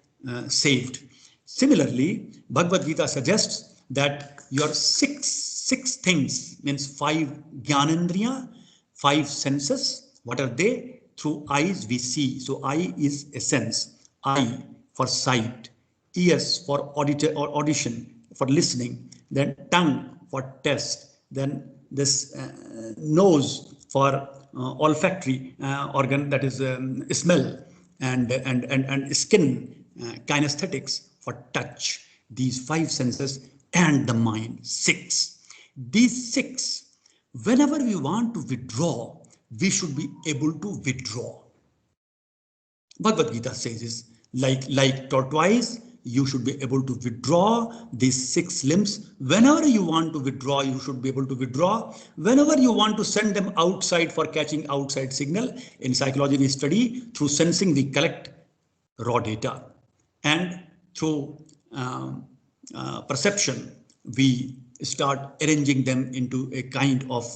saved. Similarly, Bhagavad Gita suggests that your six things, means 5 jnanendriya, 5 senses. What are they? Through eyes we see. So eye is a sense. Eye for sight, ears for audition, for listening, then tongue for taste, then this nose for olfactory organ, that is smell, and skin, kinesthetics for touch. These 5 senses, and the mind, 6. These 6, whenever we want to withdraw, we should be able to withdraw. Bhagavad Gita says this, like tortoise, you should be able to withdraw these 6 limbs. Whenever you want to withdraw, you should be able to withdraw. Whenever you want to send them outside for catching outside signal, in psychology we study, through sensing we collect raw data, and through perception we start arranging them into a kind of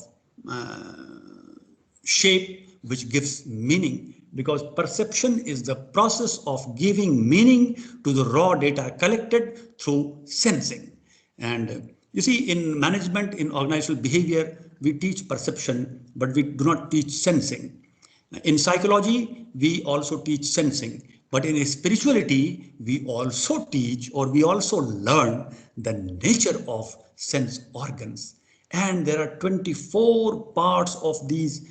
shape which gives meaning. Because perception is the process of giving meaning to the raw data collected through sensing. And you see, in management, in organizational behavior, we teach perception, but we do not teach sensing. In psychology, we also teach sensing, but in spirituality, we also teach or we also learn the nature of sense organs. And there are 24 parts of these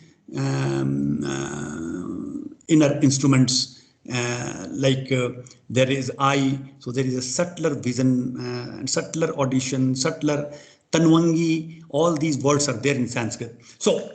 inner instruments. There is eye, so there is a subtler vision, and subtler audition, subtler tanwangi. All these words are there in Sanskrit. So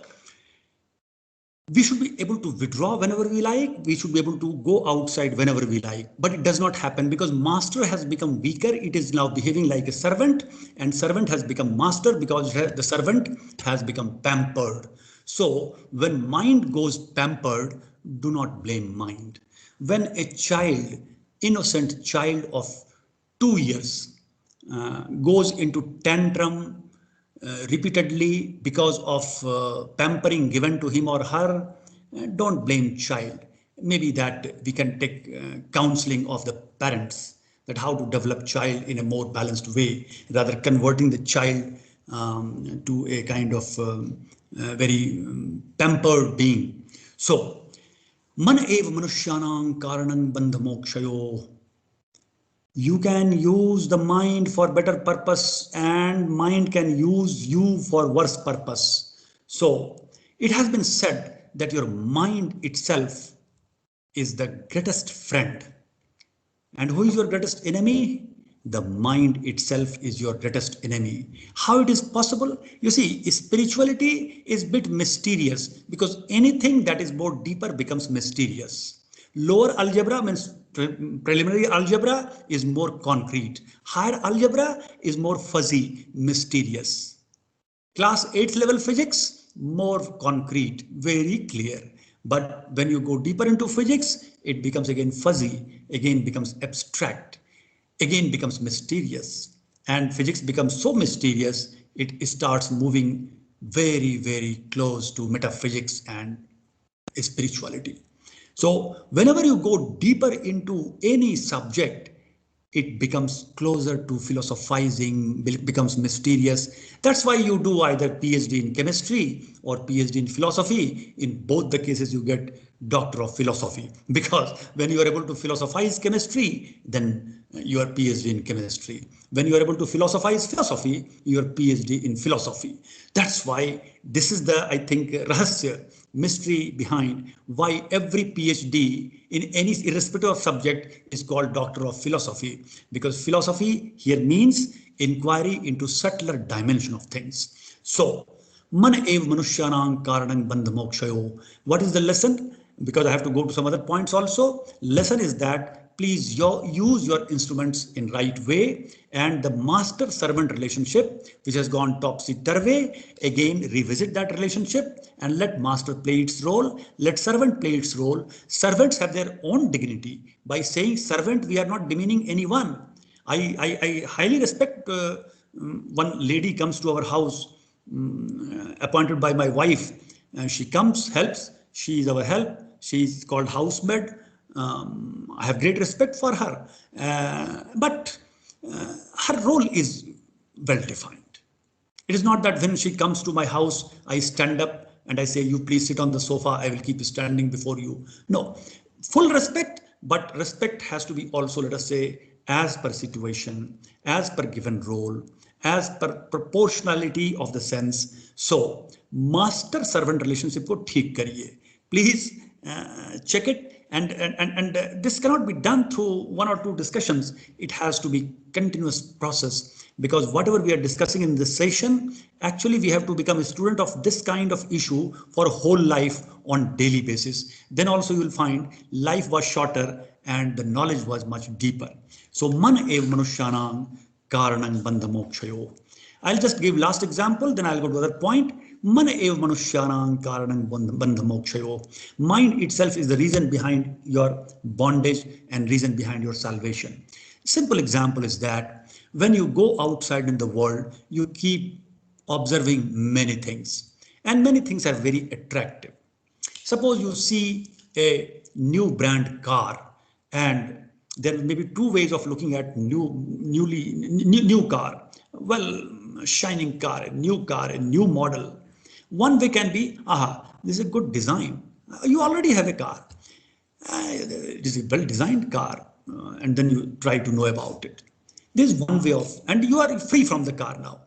we should be able to withdraw whenever we like. We should be able to go outside whenever we like, but it does not happen because master has become weaker. It is now behaving like a servant, and servant has become master because the servant has become pampered. So when mind goes pampered, do not blame mind. When a child, innocent child of 2 years, goes into tantrum repeatedly because of pampering given to him or her, don't blame child. Maybe that we can take counseling of the parents, that how to develop child in a more balanced way, rather converting the child to a kind of very pampered being. So, man eva manushyanam karanam bandha mokshayo. You can use the mind for better purpose and mind can use you for worse purpose. So it has been said that your mind itself is the greatest friend. And who is your greatest enemy? The mind itself is your greatest enemy. How it is possible? You see, spirituality is a bit mysterious because anything that is more deeper becomes mysterious. Lower algebra means preliminary algebra is more concrete. Higher algebra is more fuzzy, mysterious. Class 8th level physics, more concrete, very clear. But when you go deeper into physics, it becomes again fuzzy, again becomes abstract, again becomes mysterious. And physics becomes so mysterious, it starts moving very, very close to metaphysics and spirituality. So whenever you go deeper into any subject, it becomes closer to philosophizing, becomes mysterious. That's why you do either PhD in chemistry or PhD in philosophy. In both the cases, you get Doctor of Philosophy, because when you are able to philosophize chemistry, then you are PhD in chemistry. When you are able to philosophize philosophy, you are PhD in philosophy. That's why this is the, I think, rahasya, mystery behind why every PhD in any irrespective of subject is called Doctor of Philosophy, because philosophy here means inquiry into subtler dimension of things. So, man ev manushyanam karanam bandha mokshayo. What is the lesson? Because I have to go to some other points also. Lesson is that please use your instruments in right way, and the master servant relationship which has gone topsy-turvy, again revisit that relationship and let master play its role, let servant play its role. Servants have their own dignity. By saying servant, we are not demeaning anyone. I highly respect one lady comes to our house, appointed by my wife. She comes, helps, she is our help, she is called housemaid. I have great respect for her, but her role is well defined. It is not that when she comes to my house, I stand up and I say, you please sit on the sofa, I will keep standing before you. No, full respect, but respect has to be also, let us say, as per situation, as per given role, as per proportionality of the sense. So, master servant relationship ko theek kariye. Please check it. And this cannot be done through one or two discussions. It has to be continuous process, because whatever we are discussing in this session, actually we have to become a student of this kind of issue for a whole life on daily basis. Then also you will find life was shorter and the knowledge was much deeper. So man ev manushyanam karanam bandha mokshayo. I'll just give last example, then I'll go to other point. Man ev manushyanam karanam bandha mokshayo. Mind itself is the reason behind your bondage and reason behind your salvation. Simple example is that when you go outside in the world, you keep observing many things, and many things are very attractive. Suppose you see a new brand car, and there may be two ways of looking at new car. Well, shining car, a new model. One way can be, aha, this is a good design. You already have a car. It is a well-designed car, and then you try to know about it. There's one way of, and you are free from the car now.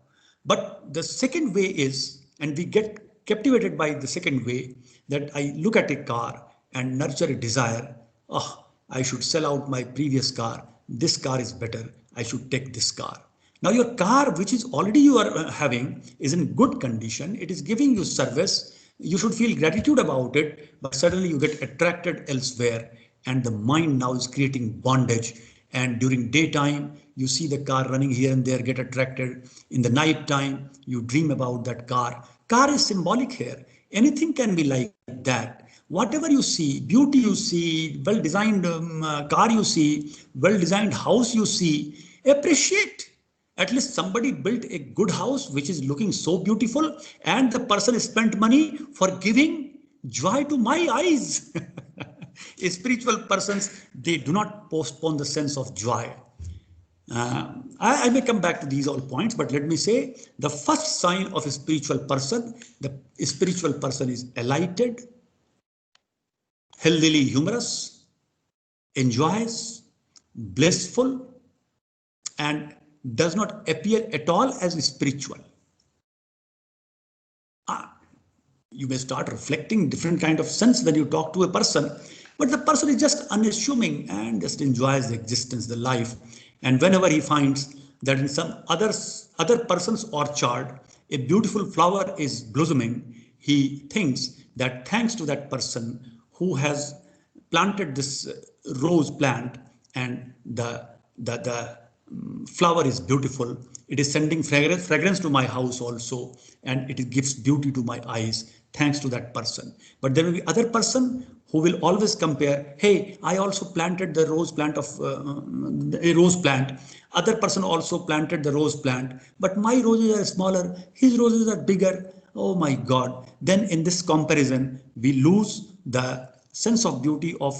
But the second way is, and we get captivated by the second way, that I look at a car and nurture a desire. Oh, I should sell out my previous car. This car is better. I should take this car. Now your car, which is already you are having, is in good condition. It is giving you service. You should feel gratitude about it, but suddenly you get attracted elsewhere, and the mind now is creating bondage. And during daytime, you see the car running here and there, get attracted. In the night time, you dream about that car. Car is symbolic here. Anything can be like that. Whatever you see, beauty you see, well-designed car you see, well-designed house you see, appreciate. At least somebody built a good house which is looking so beautiful, and the person spent money for giving joy to my eyes. Spiritual persons, they do not postpone the sense of joy. I may come back to these all points, but let me say the first sign of a spiritual person, the spiritual person is elated, healthily humorous, enjoys, blissful, and does not appear at all as spiritual. You may start reflecting different kind of sense when you talk to a person, but the person is just unassuming and just enjoys the existence, the life. And whenever he finds that in some other person's orchard a beautiful flower is blossoming, he thinks that thanks to that person who has planted this rose plant, and the flower is beautiful, it is sending fragrance to my house also, and it gives beauty to my eyes, thanks to that person. But there will be other person who will always compare, hey, I also planted the rose plant of a rose plant, other person also planted the rose plant, but my roses are smaller, his roses are bigger. Oh my God. Then in this comparison we lose the sense of beauty of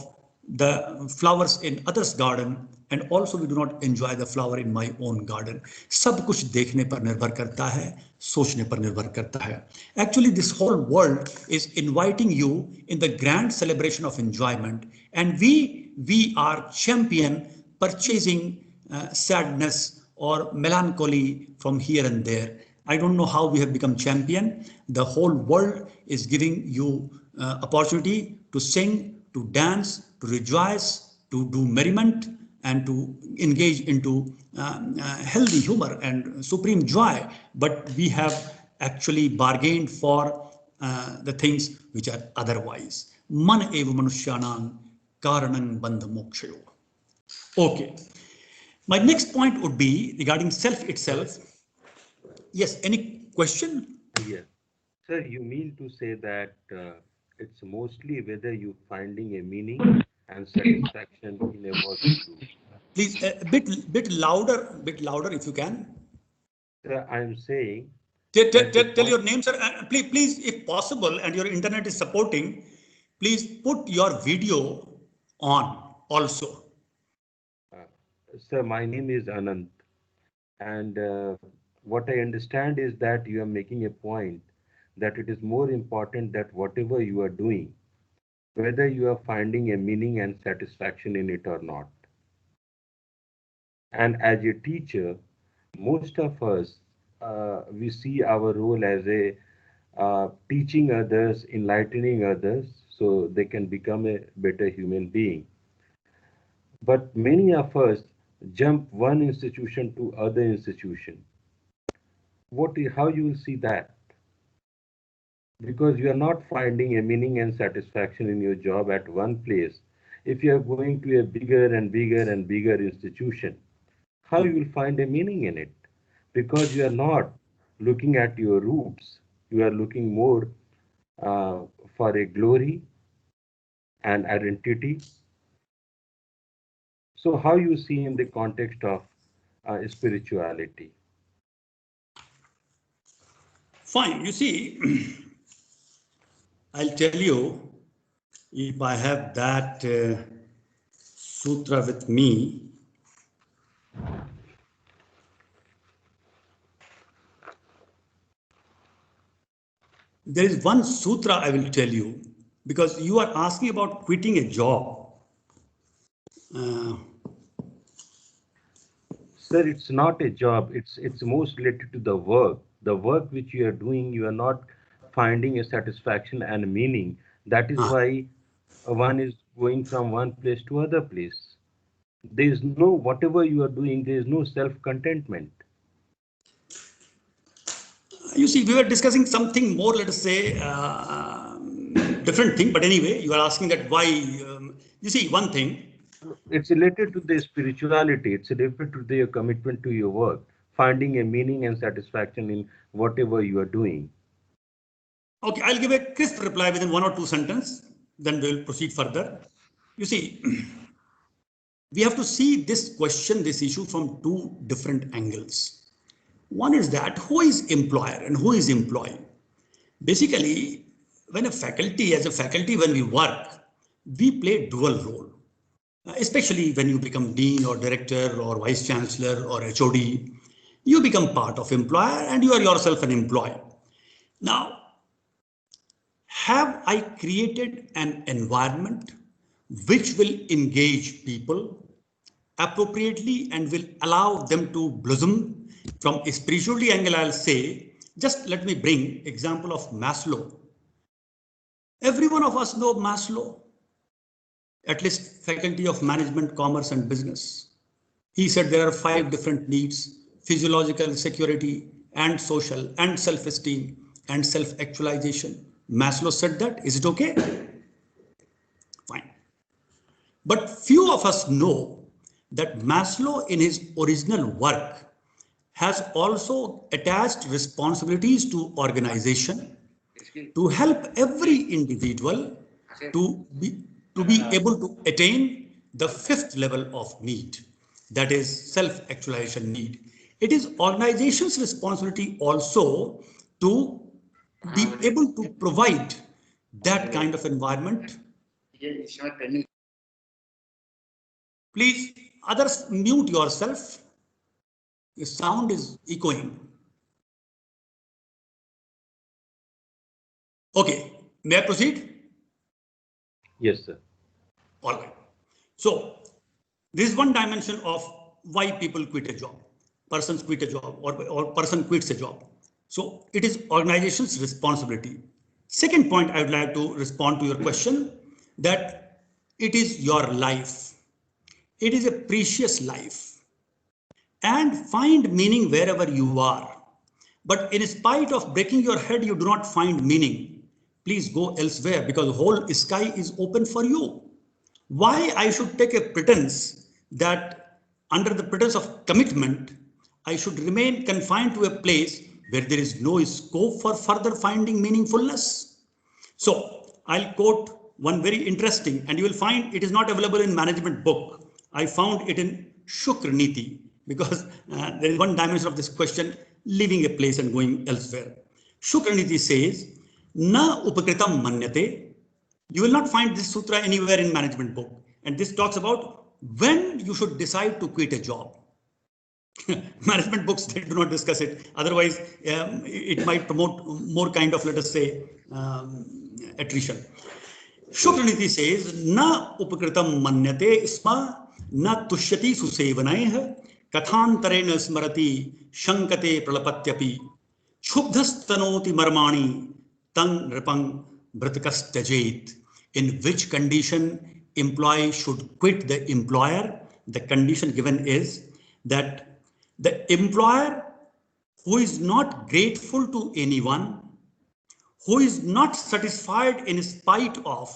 the flowers in others garden, and also we do not enjoy the flower in my own garden. सब कुछ देखने पर निर्भर करता है, सोचने पर निर्भर करता है. Actually this whole world is inviting you in the grand celebration of enjoyment, and we are champion purchasing sadness or melancholy from here and there. I don't know how we have become champion. The whole world is giving you opportunity to sing, to dance, to rejoice, to do merriment, and to engage into healthy humor and supreme joy. But we have actually bargained for the things which are otherwise. Man eva manushyanam karanam bandha mokshayo. Okay. My next point would be regarding self itself. Yes, any question? Yes. Sir, you mean to say that it's mostly whether you finding a meaning and satisfaction in a work you do. Please, a bit louder if you can. Sir, I'm saying. Tell your name, sir. Please, if possible, and your internet is supporting, please put your video on also. Sir, my name is Anant, and what I understand is that you are making a point that it is more important that whatever you are doing, whether you are finding a meaning and satisfaction in it or not. And as a teacher, most of us, we see our role as a teaching others, enlightening others, so they can become a better human being. But many of us jump one institution to other institution. How you will see that? Because you are not finding a meaning and satisfaction in your job at one place. If you are going to a bigger and bigger and bigger institution, how you will find a meaning in it? Because you are not looking at your roots. You are looking more for a glory and identity. So how you see in the context of spirituality? Fine. You see, I'll tell you, if I have that sutra with me. There is one sutra I will tell you. because you are asking about quitting a job. Sir, it's not a job. It's most related to the work. The work which you are doing, you are not finding a satisfaction and meaning. That is why one is going from one place to other place. There is no, whatever you are doing, there is no self-contentment. You see, we were discussing something more, let us say, different thing. But anyway, you are asking that why. You see, one thing. It's related to the spirituality. It's related to their commitment to your work, finding a meaning and satisfaction in whatever you are doing. Okay, I'll give a crisp reply within 1 or 2 sentences. Then we'll proceed further. You see, we have to see this question, this issue from 2 different angles. One is that who is employer and who is employee? Basically, when a faculty, as a faculty, when we work, we play dual role. Especially when you become dean or director or vice chancellor or HOD, you become part of employer and you are yourself an employee. Now, have I created an environment which will engage people appropriately and will allow them to blossom? From a spirituality angle, I'll say, just let me bring example of Maslow. Every one of us know Maslow, at least Faculty of Management, Commerce and Business. He said there are 5 different needs: physiological, security, and social, and self-esteem, and self-actualization. Maslow said that. Is it okay? Fine. But few of us know that Maslow in his original work has also attached responsibilities to organization to help every individual to be able to attain the 5th level of need, that is self-actualization need. It is organization's responsibility also to be able to provide that kind of environment. Please, others, mute yourself. The sound is echoing. Okay, may I proceed? Yes, sir. All right. So, this is one dimension of why people quit a job. Persons quit a job or person quits a job. So, it is organization's responsibility. Second point, I would like to respond to your question, that it is your life. It is a precious life. And find meaning wherever you are. But in spite of breaking your head, you do not find meaning. Please go elsewhere, because the whole sky is open for you. Why I should take a pretense that under the pretense of commitment, I should remain confined to a place where there is no scope for further finding meaningfulness? So I'll quote one very interesting, and you will find it is not available in management book. I found it in Shukr Niti, because there is one dimension of this question, leaving a place and going elsewhere. Shukr Niti says, na upakritam manyate. You will not find this sutra anywhere in management book. And this talks about when you should decide to quit a job. Management books, they do not discuss it. Otherwise, it might promote more kind of, let us say, attrition. Shukr Niti says, na upakritam manyate sma na tushyati susevanayah kathantarena smarati shankate pralapatyapi shubdhastanoti marmani tang ripang bhratakas. In which condition employee should quit the employer? The condition given is that the employer who is not grateful to anyone, who is not satisfied in spite of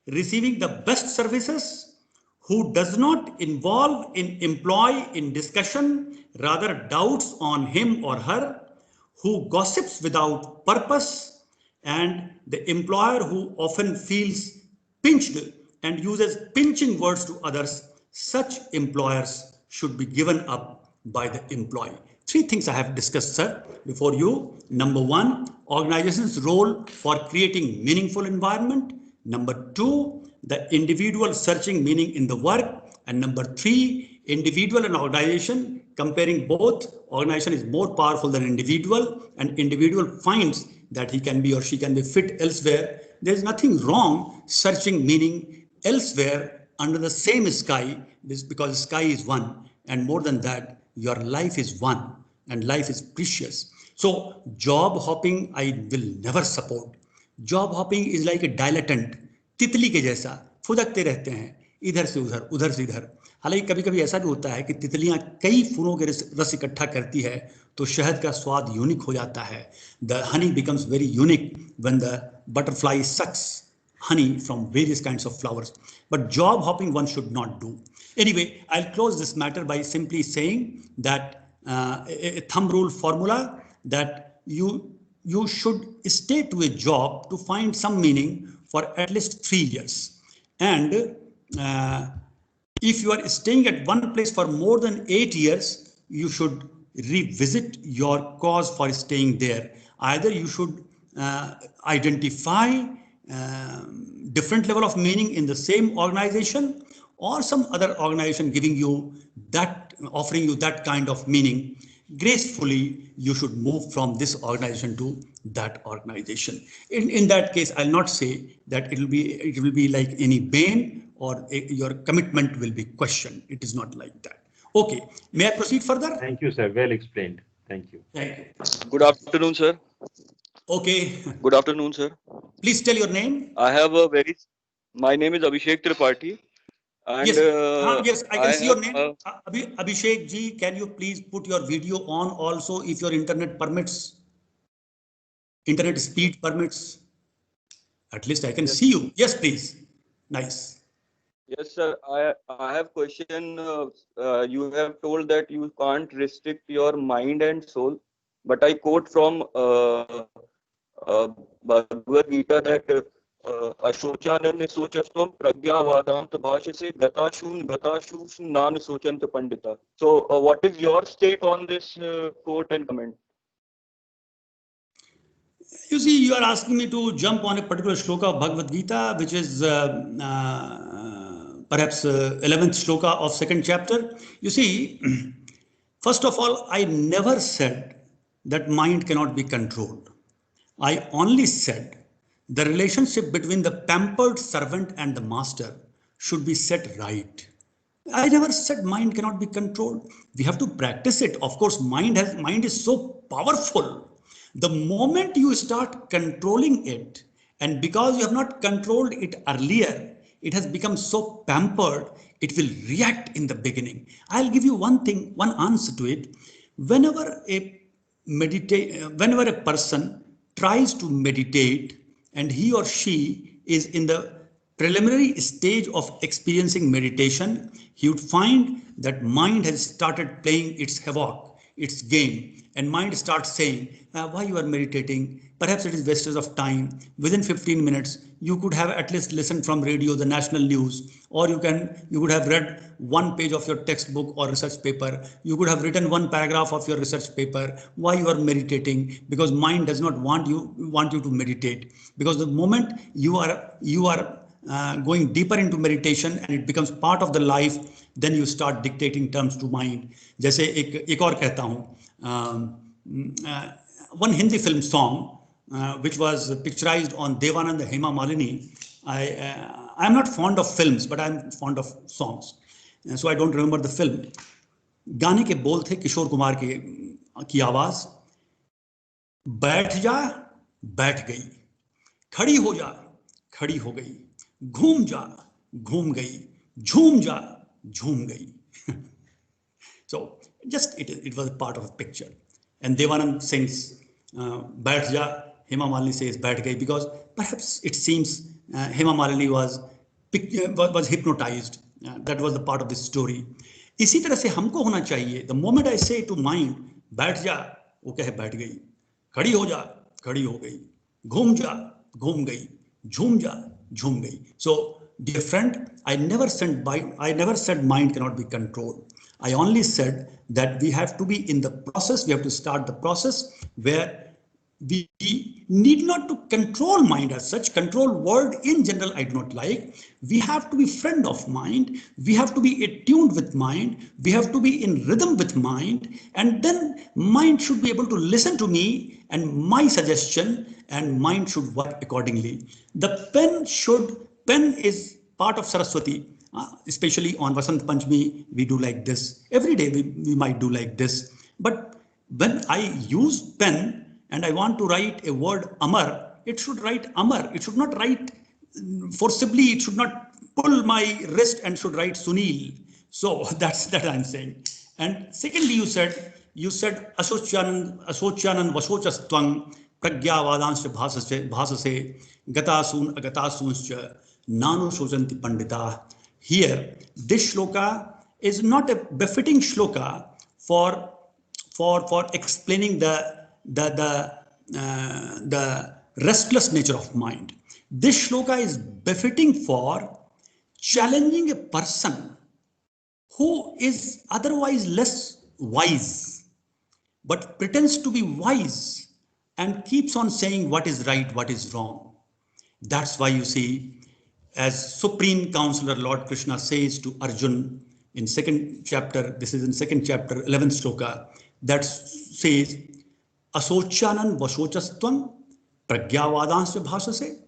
receiving the best services, who does not involve in employee in discussion, rather doubts on him or her, who gossips without purpose, and the employer who often feels pinched and uses pinching words to others, such employers should be given up by the employee. 3 things I have discussed, sir, before you. Number 1, organization's role for creating meaningful environment. Number 2, the individual searching meaning in the work. And number 3, individual and organization, comparing both, organization is more powerful than individual, and individual finds that he can be or she can be fit elsewhere. There is nothing wrong searching meaning elsewhere under the same sky, because sky is one, and more than that, your life is one, and life is precious. So job hopping I will never support. Job hopping is like a dilettante, तितली के जैसा फुदकते रहते हैं इधर से उधर से इधर। हालांकि कभी कभी ऐसा भी होता है कि तितलियां कई फूलों के रस इकट्ठा करती है तो शहद का स्वाद यूनिक हो जाता है। The honey becomes very unique when the butterfly sucks honey from various kinds of flowers. But job hopping one should not do. Anyway, I'll close this matter by simply saying that a thumb rule formula that you should stay to a job to find some meaning for at least 3 years. And if you are staying at one place for more than 8 years, you should revisit your cause for staying there. Either you should identify different level of meaning in the same organization, or some other organization giving you that, offering you that kind of meaning. Gracefully you should move from this organization to that organization. In that case, I'll not say that it will be like any bane or your commitment will be questioned. It is not like that. Okay, may I proceed further? Thank you, sir. Well explained. Thank you. Thank you. Good afternoon, sir. Okay. Good afternoon, sir. Please tell your name. My name is Abhishek Tripathi. And, yes, I can see your name. Abhishek ji, can you please put your video on also if your internet permits? Internet speed permits. At least I can see you. Yes, please. Nice. Yes, sir. I have question. You have told that you can't restrict your mind and soul, but I quote from Bhagavad Gita that Ashochanam sochastam pragyavadant bhashase gatashu nan sochant pandita. So what is your take on this quote and comment? You see, you are asking me to jump on a particular shloka of Bhagavad Gita, which is perhaps 11th shloka of 2nd chapter. You see, first of all, I never said that mind cannot be controlled. I only said the relationship between the pampered servant and the master should be set right. I never said mind cannot be controlled. We have to practice it. Of course, mind is so powerful. The moment you start controlling it, and because you have not controlled it earlier, it has become so pampered, it will react in the beginning. I'll give you one answer to it. Whenever a person tries to meditate and he or she is in the preliminary stage of experiencing meditation, he would find that mind has started playing its havoc, its game, and mind starts saying, why you are meditating? Perhaps it is wastage of time. Within 15 minutes, you could have at least listened from radio, the national news, or you would have read one page of your textbook or research paper. You could have written one paragraph of your research paper. Why you are meditating? Because mind does not want you to meditate. Because the moment you are going deeper into meditation and it becomes part of the life, then you start dictating terms to mind. जैसे एक और कहता हूँ, one Hindi film song which was picturized on Devanand and Hema Malini. I am not fond of films, but I am fond of songs, so I don't remember the film. गाने के बोल थे किशोर कुमार की आवाज, बैठ जा बैठ गई, खड़ी हो जा खड़ी हो गई, घूम जा घूम गई, झूम जा झूम गई. So just it was a part of a picture. And Devanand sings बैठ जा, Hema Malini says बैठ गई, because perhaps it seems Hema Malini was hypnotized. That was the part of the story. इसी तरह से हमको होना चाहिए. The moment I say to mind बैठ जा, वो कहे बैठ गई, खड़ी हो जा खड़ी हो गई, घूम जा घूम गई, झूम जा झूम गई. So dear friend, I never said mind cannot be controlled. I only said that we have to be in the process. We have to start the process where we need not to control mind as such. Control word in general I do not like. We have to be friend of mind. We have to be attuned with mind. We have to be in rhythm with mind. And then mind should be able to listen to me and my suggestion, and mind should work accordingly. The pen is part of Saraswati. Especially on Vasant Panchami, we do like this. Every day we might do like this. But when I use pen, and I want to write a word Amar, it should write Amar. It should not write forcibly. It should not pull my wrist and should write Sunil. So that's that I'm saying. And secondly, you said Asocyanan Vasochastvang Pragyavadansya Bhasase Gatasun Agatasuncha Nano Shojanti Pandita. Here, this shloka is not a befitting shloka for explaining the restless nature of mind. This shloka is befitting for challenging a person who is otherwise less wise, but pretends to be wise and keeps on saying what is right, what is wrong. That's why you see, as Supreme Counselor Lord Krishna says to Arjun in second chapter, this is in second chapter, 11th shloka, that says, Asocyanan Vasochastvam Pragyavadansya Bhasase,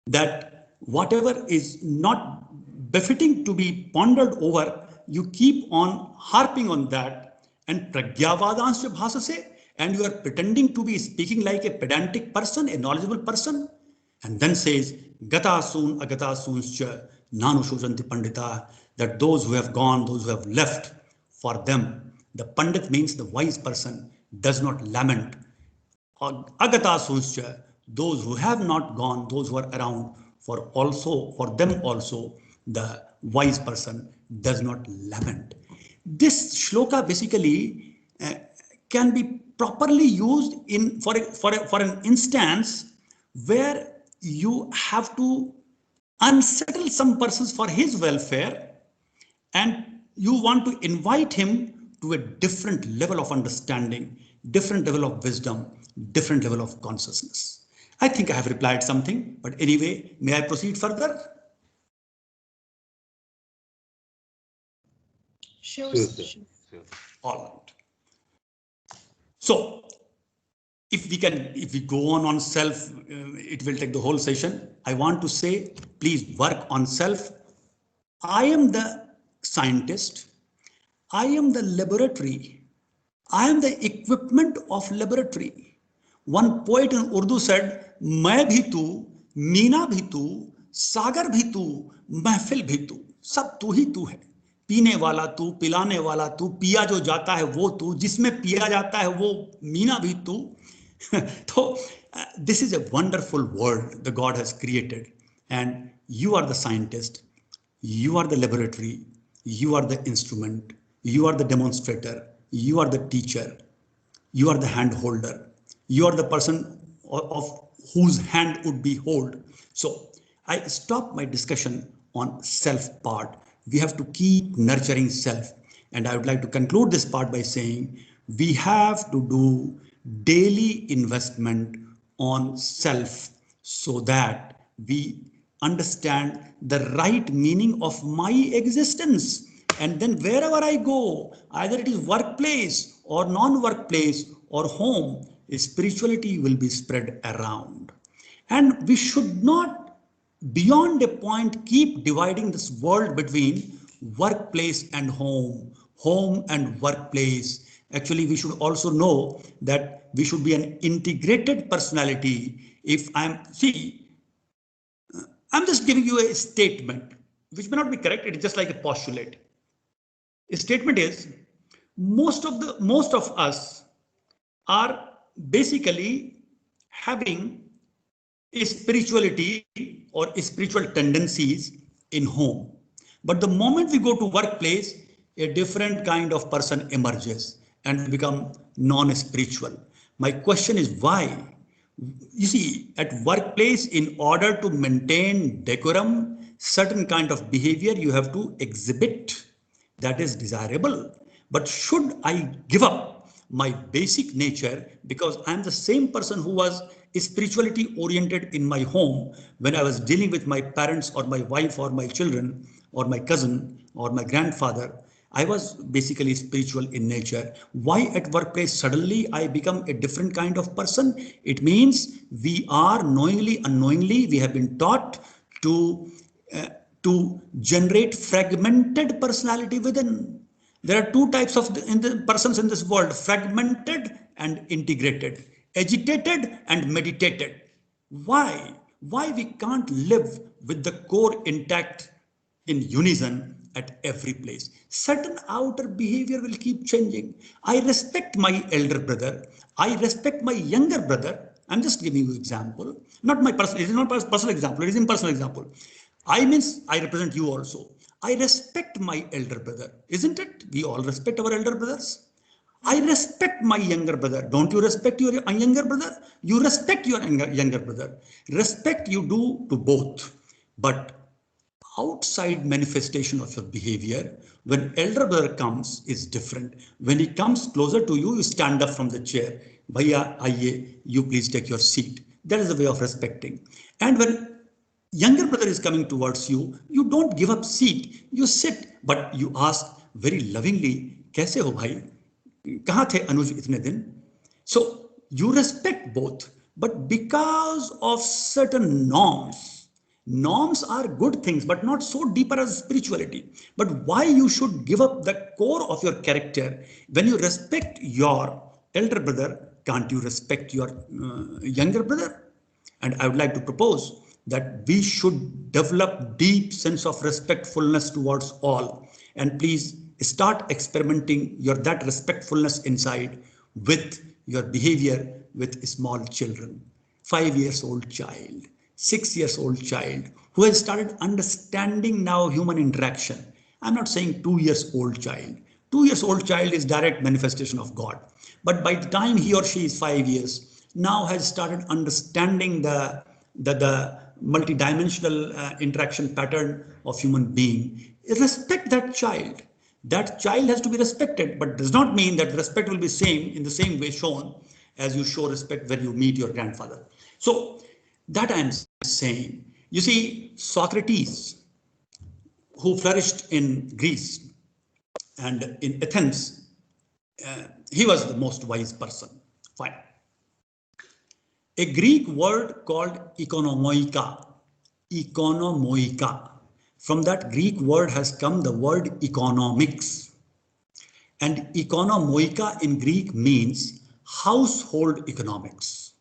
that whatever is not befitting to be pondered over, you keep on harping on that, and Pragyavadansya Bhasase, and you are pretending to be speaking like a pedantic person, a knowledgeable person, and then says, Gatasun Agatasunscha Nanu Shojanti Pandita, that those who have gone, those who have left, for them, the Pandit means the wise person, does not lament. Agatasunscha, those who have not gone, those who are around, for them also, the wise person does not lament. This shloka basically can be properly used for an instance where you have to unsettle some persons for his welfare, and you want to invite him to a different level of understanding, different level of wisdom, different level of consciousness. I think I have replied something, but anyway, may I proceed further? Sure. All right. So, if we go on self, it will take the whole session. I want to say, please work on self. I am the scientist. I am the laboratory. I am the equipment of laboratory. One poet in Urdu said, मैं भी तू, मीना भी तू, सागर भी तू, महफिल भी तू, सब तू ही तू है. पीने वाला तू, पिलाने वाला तू, पिया जो जाता है वो तू, जिसमें पिया जाता है वो मीना भी तू. So this is a wonderful world the God has created, and you are the scientist, you are the laboratory, you are the instrument, you are the demonstrator, you are the teacher, you are the hand holder, you are the person of whose hand would be hold. So I stop my discussion on self part. We have to keep nurturing self, and I would like to conclude this part by saying we have to do daily investment on self so that we understand the right meaning of my existence. And then wherever I go, either it is workplace or non-workplace or home, spirituality will be spread around. And we should not, beyond a point, keep dividing this world between workplace and home and workplace. Actually, we should also know that we should be an integrated personality. If I'm just giving you a statement, which may not be correct, it is just like a postulate. A statement is, most of us are basically having a spirituality or spiritual tendencies in home. But the moment we go to workplace, a different kind of person emerges and become non-spiritual. My question is why? You see, at workplace, in order to maintain decorum, certain kind of behavior you have to exhibit that is desirable. But should I give up my basic nature, because I'm the same person who was spirituality oriented in my home when I was dealing with my parents or my wife or my children or my cousin or my grandfather. I was basically spiritual in nature. Why at workplace suddenly I become a different kind of person? It means we are knowingly, unknowingly, we have been taught to generate fragmented personality within. There are two types of persons in this world: fragmented and integrated, agitated and meditated. Why? Why we can't live with the core intact in unison at every place? Certain outer behavior will keep changing. I respect my elder brother. I respect my younger brother. I'm just giving you example, not my personal, it is not personal example, it is impersonal example. I means I represent you also. I respect my elder brother, isn't it? We all respect our elder brothers. I respect my younger brother. Don't you respect your younger brother? You respect your younger brother. Respect you do to both. But outside manifestation of your behavior, when elder brother comes, is different. When he comes closer to you, you stand up from the chair. Bhaiya, aiye, you please take your seat. That is the way of respecting. And when younger brother is coming towards you, you don't give up seat. You sit, but you ask very lovingly, "Kaise ho bhai? Kahan the Anuj itne din?" So you respect both, but because of certain norms are good things, but not so deeper as spirituality. But why you should give up the core of your character? When you respect your elder brother, can't you respect your younger brother? And I would like to propose that we should develop deep sense of respectfulness towards all. And please start experimenting that respectfulness inside with your behavior with small children. 5 years old child, 6 years old child who has started understanding now human interaction. I'm not saying 2 years old child. 2 years old child is direct manifestation of God. But by the time he or she is 5 years, now has started understanding the multidimensional interaction pattern of human being. Respect that child. That child has to be respected, but does not mean that respect will be same in the same way shown as you show respect when you meet your grandfather. So that I'm saying. You see, Socrates, who flourished in Greece and in Athens, he was the most wise person. Fine. A Greek word called economoika. From that Greek word has come the word economics. And economoika in Greek means household economics.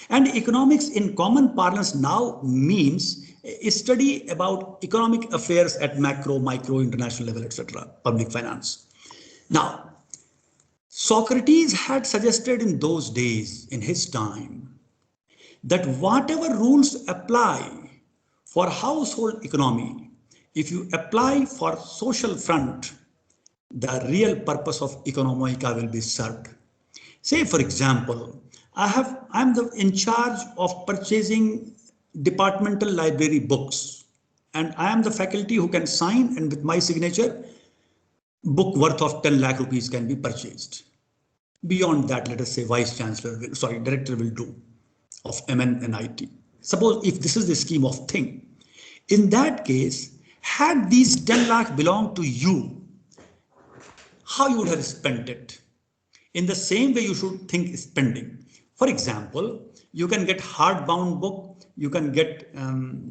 And economics in common parlance now means a study about economic affairs at macro, micro, international level, etc., public finance. Now, Socrates had suggested in those days, in his time, that whatever rules apply for household economy, if you apply for social front, the real purpose of economica will be served. Say, for example, I'm in charge of purchasing departmental library books, and I am the faculty who can sign, and with my signature, book worth of 10 lakh rupees can be purchased. Beyond that, let us say director will do of MNNIT. Suppose if this is the scheme of thing, in that case, had these 10 lakh belonged to you, how you would have spent it? In the same way, you should think spending. For example, you can get hardbound book, you can get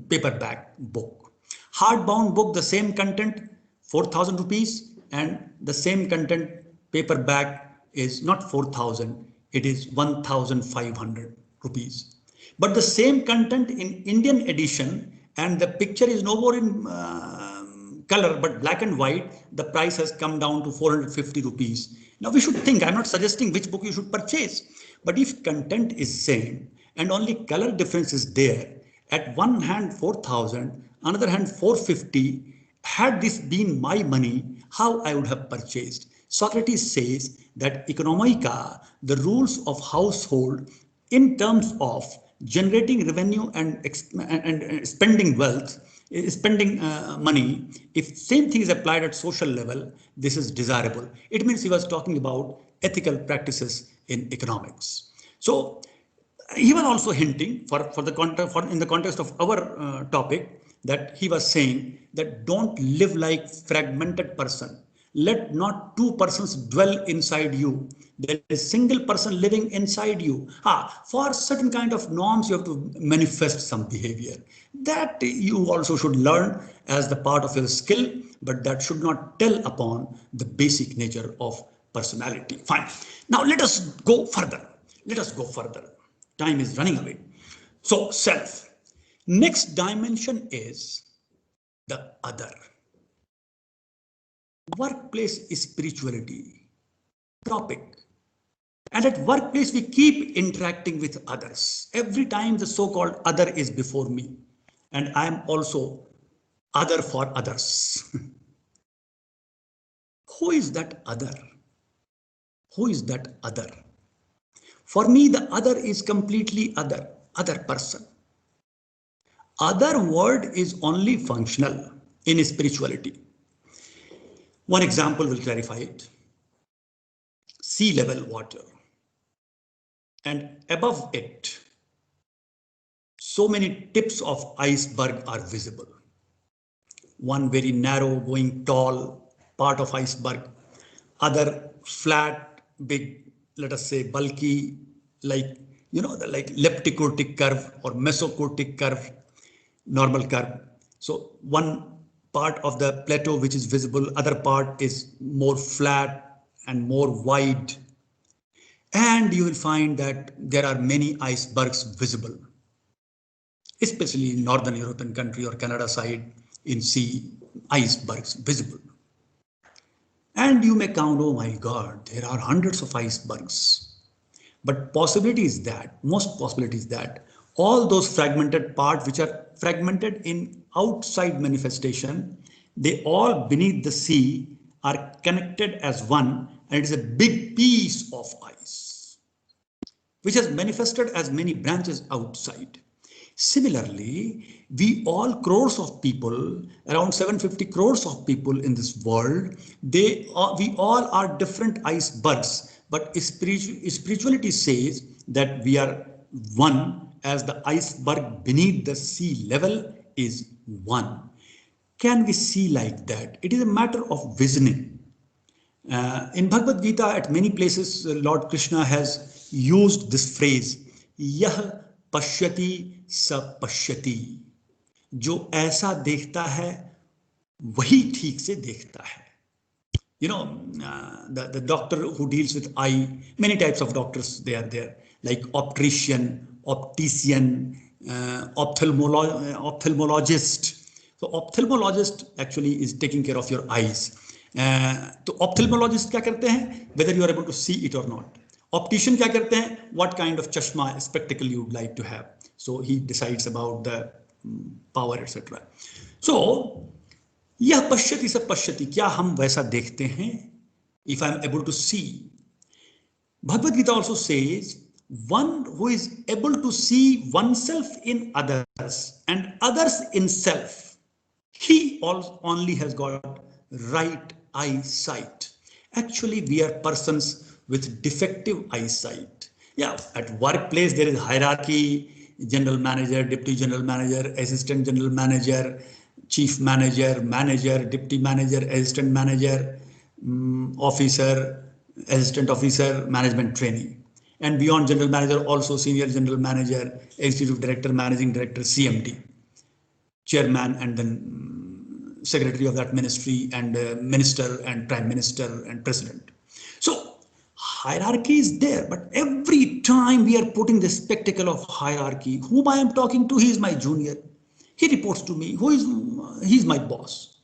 paperback book. Hardbound book, the same content, 4,000 rupees, and the same content paperback is not 4,000, it is 1,500 rupees. But the same content in Indian edition, and the picture is no more in color but black and white, the price has come down to 450 rupees. Now we should think, I'm not suggesting which book you should purchase, but if content is same and only color difference is there, at one hand 4,000, another hand 450, had this been my money, how I would have purchased? Socrates says that economica, the rules of household in terms of generating revenue and spending wealth, spending money, if same thing is applied at social level, this is desirable. It means he was talking about ethical practices in economics. So he was also hinting in the context of our topic, that he was saying that don't live like fragmented person. Let not two persons dwell inside you. There is single person living inside you. For certain kind of norms, you have to manifest some behavior. That you also should learn as the part of your skill, but that should not tell upon the basic nature of personality. Fine. Now let us go further. Let us go further. Time is running away. So self. Next dimension is the other. Workplace spirituality topic. And at workplace, we keep interacting with others. Every time the so-called other is before me. And I am also other for others. Who is that other? Who is that other? For me, the other is completely other person. Other word is only functional in spirituality. One example will clarify it. Sea level water. And above it, so many tips of iceberg are visible. One very narrow, going tall part of iceberg, other flat, big, let us say bulky, like, like leptocortic curve or mesocortic curve, normal curve. So one part of the plateau which is visible, other part is more flat and more wide. And you will find that there are many icebergs visible, especially in Northern European country or Canada side, in sea, icebergs visible. And you may count, oh my God, there are hundreds of icebergs. But possibility is that, most possibility is that all those fragmented parts which are fragmented in outside manifestation, they all beneath the sea are connected as one, and it is a big piece of ice, which has manifested as many branches outside. Similarly, we all crores of people, around 750 crores of people in this world, we all are different icebergs, but spirituality says that we are one, as the iceberg beneath the sea level is one. Can we see like that? It is a matter of visioning. In Bhagavad Gita, at many places, Lord Krishna has used this phrase, Yah pashyati sa pashyati. जो ऐसा देखता है वही ठीक से देखता है. The doctor who deals with eye, many types of doctors, they are there, like optician, ophthalmologist. So ophthalmologist actually is taking care of your eyes. तो ophthalmologist क्या करते हैं? Whether you are able to see it or not. Optician क्या करते हैं? What kind of chashma, spectacle you would like to have. So he decides about the power, etc. So यह पश्यति स पश्यति, क्या हम वैसा देखते हैं? If I am able to see. Bhagavad Gita also says, one who is able to see oneself in others and others in self, he only has got right eyesight. Actually, we are persons with defective eyesight. Yeah, at workplace there is hierarchy, general manager, deputy general manager, assistant general manager, chief manager, manager, deputy manager, assistant manager, officer, assistant officer, management trainee. And beyond general manager, also senior general manager, executive director, managing director, CMD, chairman, and then secretary of that ministry, and minister, and prime minister, and president. So hierarchy is there, but every time we are putting the spectacle of hierarchy, whom I am talking to, he is my junior. He reports to me. He's my boss.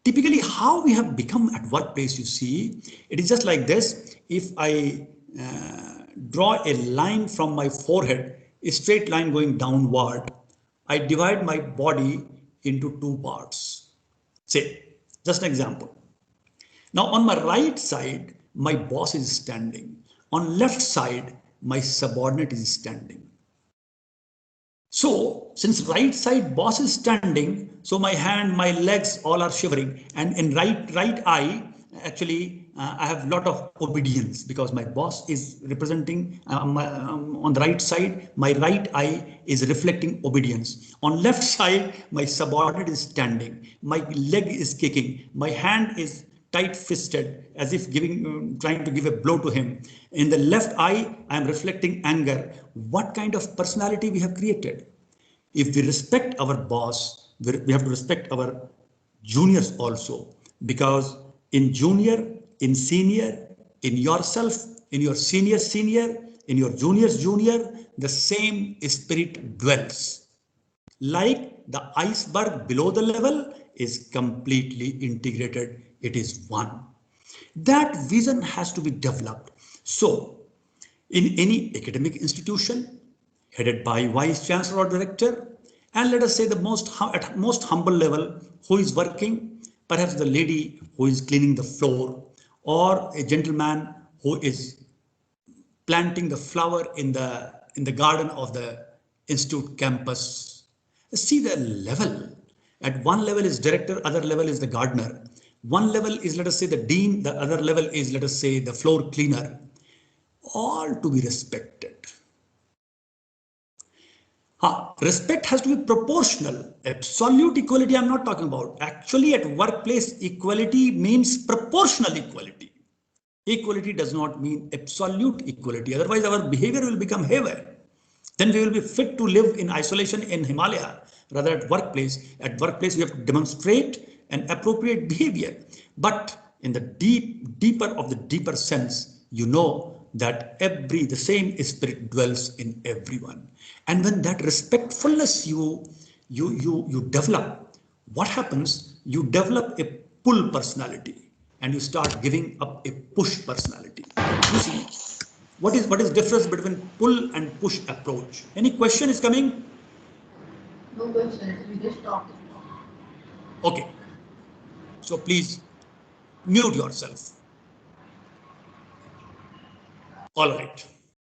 Typically, how we have become at workplace, you see, it is just like this. If I draw a line from my forehead, a straight line going downward, I divide my body into two parts. Say, just an example. Now, on my right side, my boss is standing. On left side, my subordinate is standing. So since right side boss is standing, so my hand, my legs all are shivering, and in right eye, actually I have lot of obedience because my boss is representing on the right side. My right eye is reflecting obedience. On left side, my subordinate is standing. My leg is kicking. My hand is tight-fisted, as if trying to give a blow to him. In the left eye, I am reflecting anger. What kind of personality we have created? If we respect our boss, we have to respect our juniors also, because in junior, in senior, in yourself, in your senior, in your junior, the same spirit dwells. Like the iceberg below the level is completely integrated. It is one. That vision has to be developed. So, in any academic institution headed by vice chancellor or director, and let us say at most humble level, who is working, perhaps the lady who is cleaning the floor, or a gentleman who is planting the flower in the garden of the institute campus. See the level. At one level is director, other level is the gardener. One level is, let us say, the dean, the other level is, let us say, the floor cleaner. All to be respected. Respect has to be proportional. Absolute equality I'm not talking about. Actually, at workplace, equality means proportional equality. Equality does not mean absolute equality. Otherwise, our behavior will become haywire. Then we will be fit to live in isolation in Himalaya. Rather at workplace, we have to demonstrate an appropriate behavior. But in the deeper sense, you know that the same spirit dwells in everyone. And when that respectfulness you develop, what happens? You develop a pull personality and you start giving up a push personality. You see, what is difference between pull and push approach? Any question is coming? No questions. We just talked. Okay. So please mute yourself. All right.